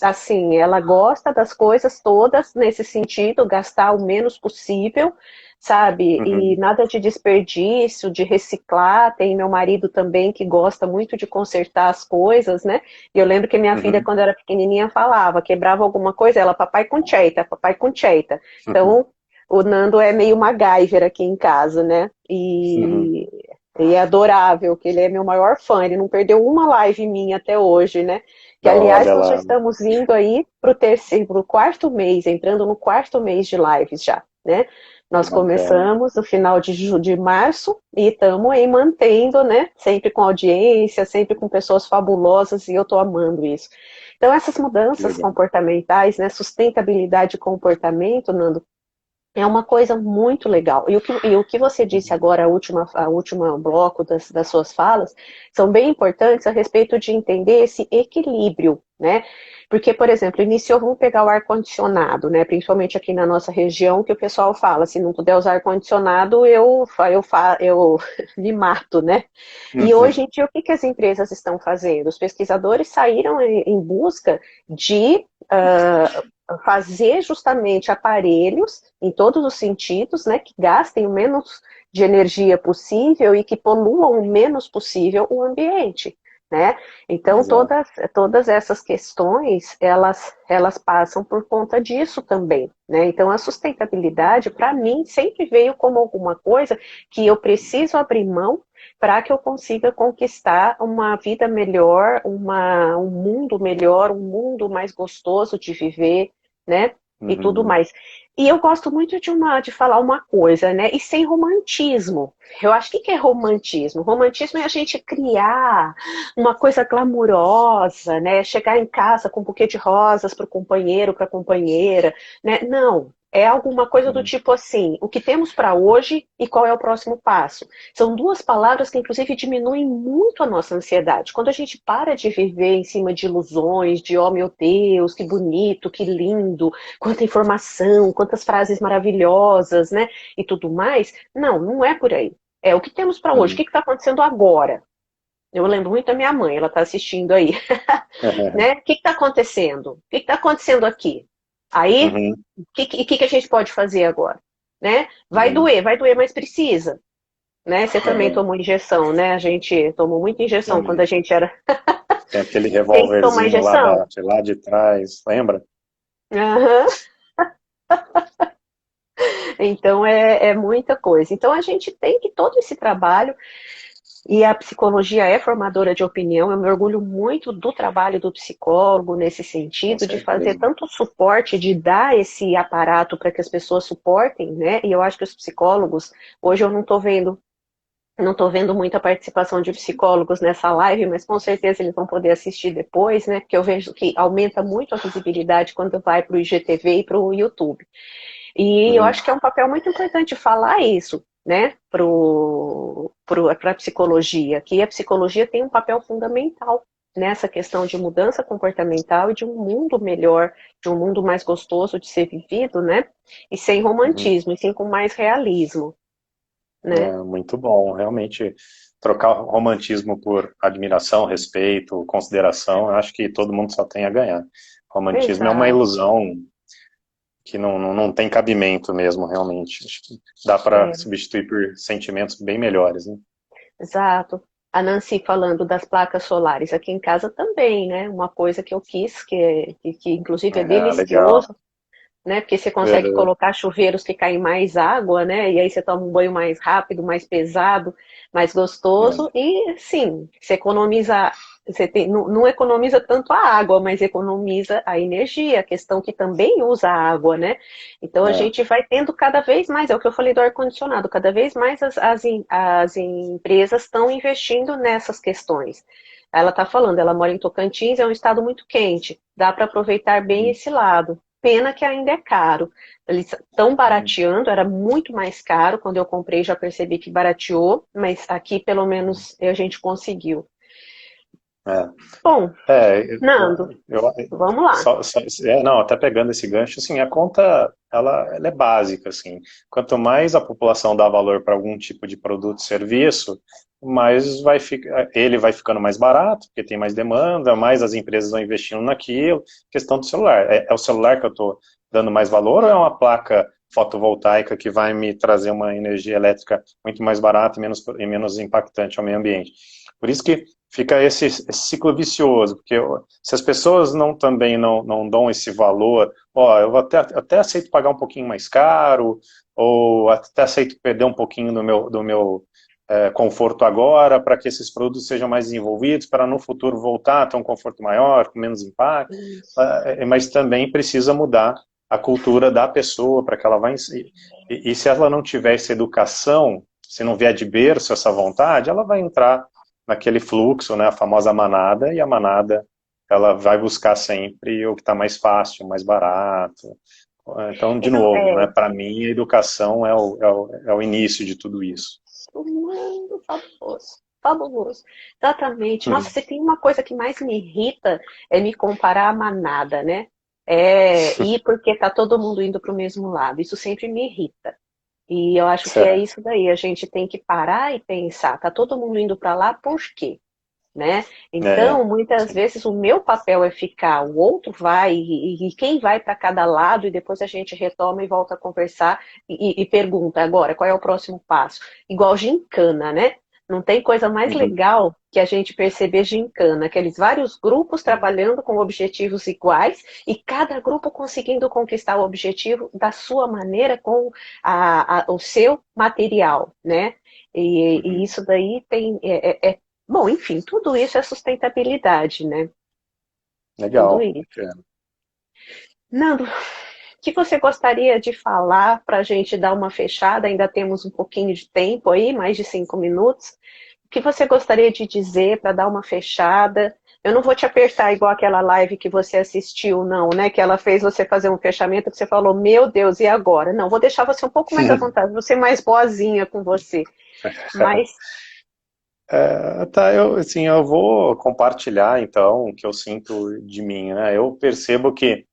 assim, ela gosta das coisas todas nesse sentido, gastar o menos possível, sabe? E uhum, nada de desperdício, de reciclar. Tem meu marido também que gosta muito de consertar as coisas, né? E eu lembro que minha filha, uhum, quando era pequenininha, falava, quebrava alguma coisa, ela, papai com cheita, papai com cheita. uhum, Então, o Nando é meio MacGyver aqui em casa, né? uhum. E é adorável, que ele é meu maior fã, ele não perdeu uma live minha até hoje, né? Que, aliás, Olha nós já lá, estamos indo aí pro quarto mês, entrando no quarto mês de lives já, né? Nós bacana. começamos no final de março e estamos aí mantendo, né? Sempre com audiência, sempre com pessoas fabulosas e eu estou amando isso. Então, essas Que mudanças legal. comportamentais, né? Sustentabilidade de comportamento, Nando, É uma coisa muito legal. E o que você disse agora, a última bloco das suas falas, são bem importantes a respeito de entender esse equilíbrio, né? Porque, por exemplo, iniciou, vamos pegar o ar-condicionado, né? Principalmente aqui na nossa região, que o pessoal fala, se não puder usar ar-condicionado, eu me mato, né? E Uhum. hoje em dia, o que as empresas estão fazendo? Os pesquisadores saíram em busca de fazer justamente aparelhos em todos os sentidos, né, que gastem o menos de energia possível e que poluam o menos possível o ambiente, né? Então Exato. todas essas questões elas passam por conta disso também, né? Então a sustentabilidade para mim sempre veio como alguma coisa que eu preciso abrir mão para que eu consiga conquistar uma vida melhor, um mundo melhor, um mundo mais gostoso de viver, né? E tudo Uhum. mais. E eu gosto muito de falar uma coisa, né? E sem romantismo. Eu acho que é romantismo? Romantismo é a gente criar uma coisa glamurosa, né? Chegar em casa com um buquê de rosas para o companheiro, para a companheira, né? Não. É alguma coisa do Uhum. tipo assim, o que temos para hoje e qual é o próximo passo. São duas palavras que, inclusive, diminuem muito a nossa ansiedade. Quando a gente para de viver em cima de ilusões, de, oh meu Deus, que bonito, que lindo, quanta informação, quantas frases maravilhosas, né? E tudo mais. Não é por aí. É o que temos para hoje. O Uhum. que está acontecendo agora? Eu lembro muito da minha mãe, ela está assistindo aí, né? O que está acontecendo? O que está acontecendo aqui? Aí, Uhum. o que a gente pode fazer agora? Né? Uhum. Vai doer, mas precisa. Né? Você também Uhum. tomou injeção, né? A gente tomou muita injeção quando a Também. gente era. Tem aquele Tem que tomar revólverzinho lá, injeção? de lá de trás, lembra? Aham. Então é muita coisa. Então a gente tem que todo esse trabalho, e a psicologia é formadora de opinião. Eu me orgulho muito do trabalho do psicólogo nesse Com sentido, de fazer certeza. tanto suporte, de dar esse aparato para que as pessoas suportem, né? E eu acho que os psicólogos, hoje eu não estou vendo muita participação de psicólogos nessa live, mas com certeza eles vão poder assistir depois, né? Porque eu vejo que aumenta muito a visibilidade quando vai para o IGTV e para o YouTube. E eu Uhum. acho que é um papel muito importante falar isso, né, para a psicologia, que a psicologia tem um papel fundamental nessa questão de mudança comportamental e de um mundo melhor, de um mundo mais gostoso de ser vivido, né, e sem Uhum. romantismo, e sim com mais realismo, né. É muito bom, realmente trocar o romantismo por admiração, respeito, consideração, eu acho que todo mundo só tem a ganhar. Romantismo é uma Exato, ilusão que não tem cabimento mesmo, realmente. Acho que dá para é, substituir por sentimentos bem melhores, né? exato. A Nancy falando das placas solares aqui em casa também, né? Uma coisa que eu quis, que inclusive é É, legal. delicioso, né? Porque você consegue Uhum. colocar chuveiros que caem mais água, né? E aí você toma um banho mais rápido, mais pesado, mais gostoso. E sim, você economiza, não economiza tanto a água, mas economiza a energia, a questão que também usa a água, né? Então a É. gente vai tendo cada vez mais, é o que eu falei do ar-condicionado, cada vez mais as empresas estão investindo nessas questões. Ela está falando, ela mora em Tocantins, é um estado muito quente, dá para aproveitar bem Uhum. esse lado. Pena que ainda é caro. Eles estão Uhum. barateando, era muito mais caro. Quando eu comprei, já percebi que barateou, mas aqui pelo menos a gente conseguiu. É. Bom, Nando, Eu, vamos lá. não, até pegando esse gancho, assim, a conta, ela é básica, assim, quanto mais a população dá valor para algum tipo de produto e serviço, mais ele vai ficando mais barato, porque tem mais demanda, mais as empresas vão investindo naquilo. Questão do celular, é o celular que eu estou dando mais valor ou é uma placa fotovoltaica que vai me trazer uma energia elétrica muito mais barata e menos impactante ao meio ambiente? Por isso que fica esse ciclo vicioso, porque se as pessoas também não dão esse valor, ó, eu até aceito pagar um pouquinho mais caro, ou até aceito perder um pouquinho do meu conforto agora, para que esses produtos sejam mais desenvolvidos, para no futuro voltar a ter um conforto maior, com menos impacto, Isso. mas também precisa mudar a cultura da pessoa, para que ela vá... E se ela não tiver essa educação, se não vier de berço essa vontade, ela vai entrar naquele fluxo, né, a famosa manada, e a manada ela vai buscar sempre o que está mais fácil, mais barato, Então, de Então, novo, né, para mim, a educação é o início de tudo isso. muito fabuloso. Fabuloso. Exatamente. Nossa, Hum. se tem uma coisa que mais me irrita é me comparar à manada, né? É ir porque tá todo mundo indo para o mesmo lado. Isso sempre me irrita. E eu acho que é Certo. isso daí. A gente tem que parar e pensar. Tá todo mundo indo para lá por quê? Né? É, Então, muitas sim. vezes o meu papel é ficar, o outro vai, e quem vai para cada lado, e depois a gente retoma e volta a conversar e pergunta agora qual é o próximo passo. Igual gincana, né? Não tem coisa mais Uhum. legal que a gente perceber gincana, aqueles vários grupos trabalhando com objetivos iguais e cada grupo conseguindo conquistar o objetivo da sua maneira com o seu material, né? E Uhum. isso daí bom, enfim, tudo isso é sustentabilidade, né? Tudo Legal, isso. bacana. Nando, o que você gostaria de falar para a gente dar uma fechada? Ainda temos um pouquinho de tempo aí, mais de 5 minutos. O que você gostaria de dizer para dar uma fechada? Eu não vou te apertar igual aquela live que você assistiu, não, né? Que ela fez você fazer um fechamento que você falou, meu Deus, e agora? Não, vou deixar você um pouco mais à vontade, vou ser mais boazinha com você. Mas, Tá, assim, eu vou compartilhar, então, o que eu sinto de mim, né? Eu percebo que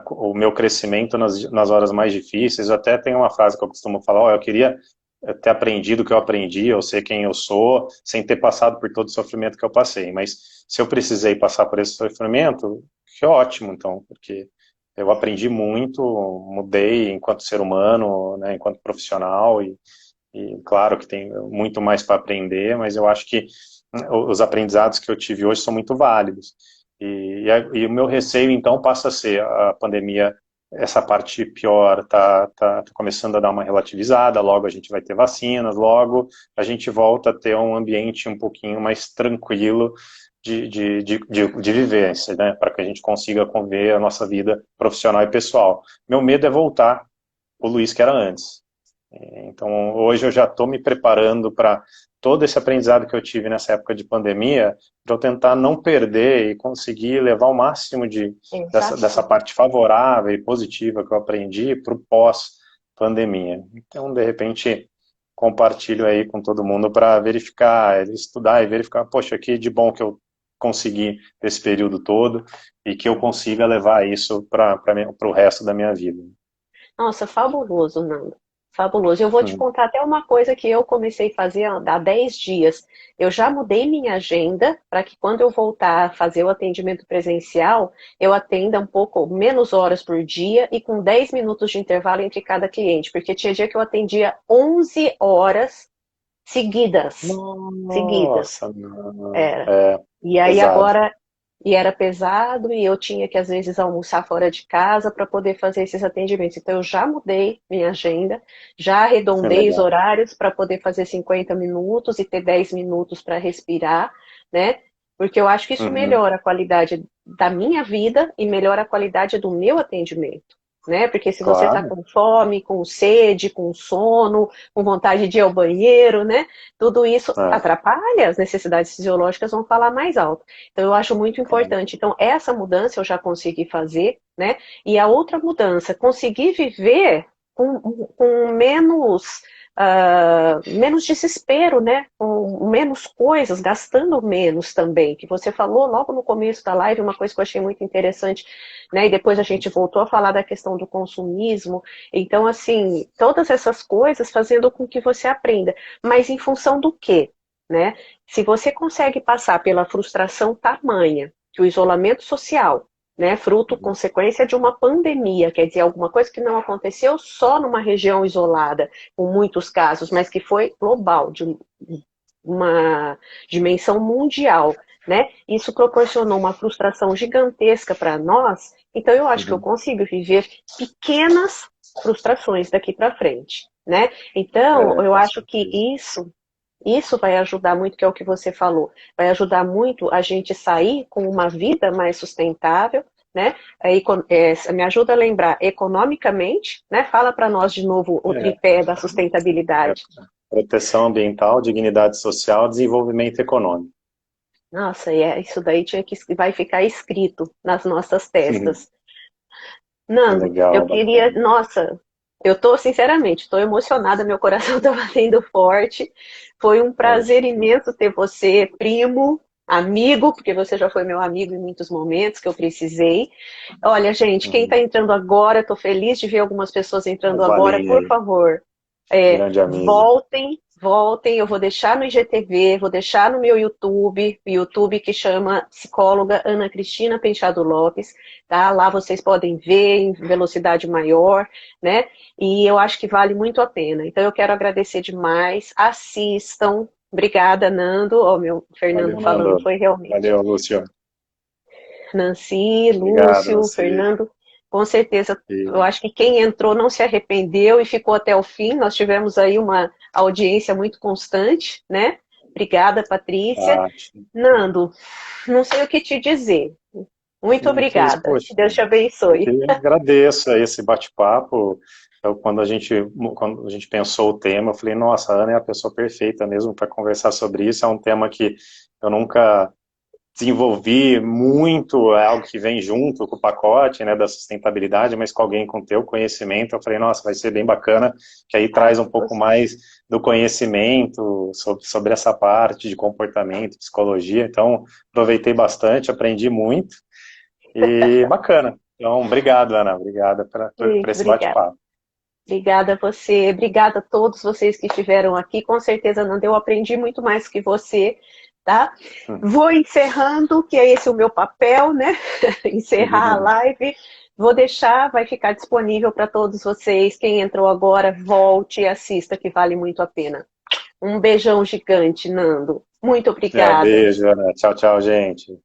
o meu crescimento nas horas mais difíceis, eu até tenho uma frase que eu costumo falar, eu queria ter aprendido o que eu aprendi, eu sei quem eu sou, sem ter passado por todo o sofrimento que eu passei, mas se eu precisei passar por esse sofrimento, que ótimo, então, porque eu aprendi muito, mudei enquanto ser humano, né, enquanto profissional, e claro que tem muito mais para aprender, mas eu acho que os aprendizados que eu tive hoje são muito válidos. E o meu receio, então, passa a ser a pandemia, essa parte pior tá começando a dar uma relativizada, logo a gente vai ter vacinas, logo a gente volta a ter um ambiente um pouquinho mais tranquilo de vivência, né, para que a gente consiga conviver a nossa vida profissional e pessoal. Meu medo é voltar o Luiz que era antes. Então, hoje eu já estou me preparando para todo esse aprendizado que eu tive nessa época de pandemia, para eu tentar não perder e conseguir levar o máximo dessa exatamente. parte favorável e positiva que eu aprendi para o pós-pandemia. Então, de repente, compartilho aí com todo mundo para verificar, estudar e verificar, poxa, que de bom que eu consegui esse período todo e que eu consiga levar isso para o resto da minha vida. Nossa, fabuloso, Nando. Fabuloso. Eu vou te Hum. contar até uma coisa que eu comecei a fazer há 10 dias. Eu já mudei minha agenda para que quando eu voltar a fazer o atendimento presencial, eu atenda um pouco menos horas por dia e com 10 minutos de intervalo entre cada cliente, porque tinha dia que eu atendia 11 horas seguidas. Seguidas. Nossa, não. Era. É E aí pesado. agora e era pesado e eu tinha que às vezes almoçar fora de casa para poder fazer esses atendimentos. Então eu já mudei minha agenda, já É arredondei os legal. horários para poder fazer 50 minutos e ter 10 minutos para respirar, né? Porque eu acho que isso Uhum. melhora a qualidade da minha vida e melhora a qualidade do meu atendimento. Né? Porque se você está Claro. com fome, com sede, com sono, com vontade de ir ao banheiro, né? Tudo isso É, atrapalha, as necessidades fisiológicas vão falar mais alto. Então, eu acho muito claro. importante. Então, essa mudança eu já consegui fazer, né? E a outra mudança, conseguir viver com menos desespero, né? Com menos coisas, gastando menos também. Que você falou logo no começo da live, uma coisa que eu achei muito interessante, né? E depois a gente voltou a falar da questão do consumismo. Então, assim, todas essas coisas fazendo com que você aprenda. Mas em função do quê? Né? Se você consegue passar pela frustração tamanha que o isolamento social, né, fruto, Uhum. consequência de uma pandemia, quer dizer, alguma coisa que não aconteceu só numa região isolada, com muitos casos, mas que foi global, de uma dimensão mundial, né? Isso proporcionou uma frustração gigantesca para nós. Então, eu acho que eu Uhum. consigo viver pequenas frustrações daqui para frente, né? Então, É, eu com acho que certeza. isso vai ajudar muito, que é o que você falou, vai ajudar muito a gente sair com uma vida mais sustentável, né? Me ajuda a lembrar economicamente, né? Fala para nós de novo o É, tripé da é sustentabilidade. proteção ambiental, dignidade social, desenvolvimento econômico. Nossa, isso daí vai ficar escrito nas nossas testas. Nando, eu Legal, queria, bacana. nossa, eu tô, sinceramente, estou emocionada, meu coração tá batendo forte. Foi um Poxa, prazer imenso ter você, primo, amigo, porque você já foi meu amigo em muitos momentos que eu precisei. Olha, gente, quem está uhum. entrando agora, estou feliz de ver algumas pessoas A entrando agora, Valinha por aí, favor, grande amigo. voltem, eu vou deixar no IGTV, vou deixar no meu YouTube, o YouTube que chama Psicóloga Ana Cristina Penteado Lopes, tá? Lá vocês podem ver em velocidade maior, né? E eu acho que vale muito a pena. Então eu quero agradecer demais, assistam. Obrigada, Nando. Ó, meu Fernando Valeu, falando, Nando. foi realmente. Valeu, Lúcio. Nancy, Obrigado, Lúcio, Nancy. Fernando, com certeza, eu E, acho que quem entrou não se arrependeu e ficou até o fim. Nós tivemos aí uma audiência muito constante, né? Obrigada, Patrícia. ah, Nando, não sei o que te dizer. Muito que isso, obrigada. poxa, Deus te eu que abençoe. agradeço esse bate-papo. Quando a gente pensou o tema, eu falei, nossa, a Ana é a pessoa perfeita mesmo para conversar sobre isso. É um tema que eu nunca desenvolvi muito, é algo que vem junto com o pacote, né, da sustentabilidade, mas com alguém com teu conhecimento, eu falei, nossa, vai ser bem bacana, que aí Ai, traz um que pouco gostoso. mais do conhecimento sobre essa parte de comportamento, psicologia, então aproveitei bastante, aprendi muito, e bacana. Então, obrigado, Ana, obrigada por esse Obrigada. bate-papo. Obrigada a você, obrigada a todos vocês que estiveram aqui. Com certeza, Nanda, eu aprendi muito mais que você, tá? Vou encerrando, que é esse o meu papel, né? Encerrar a live. Vou deixar, vai ficar disponível para todos vocês. Quem entrou agora, volte e assista, que vale muito a pena. Um beijão gigante, Nando. Muito obrigada. Beijo, Ana. Tchau, tchau, gente.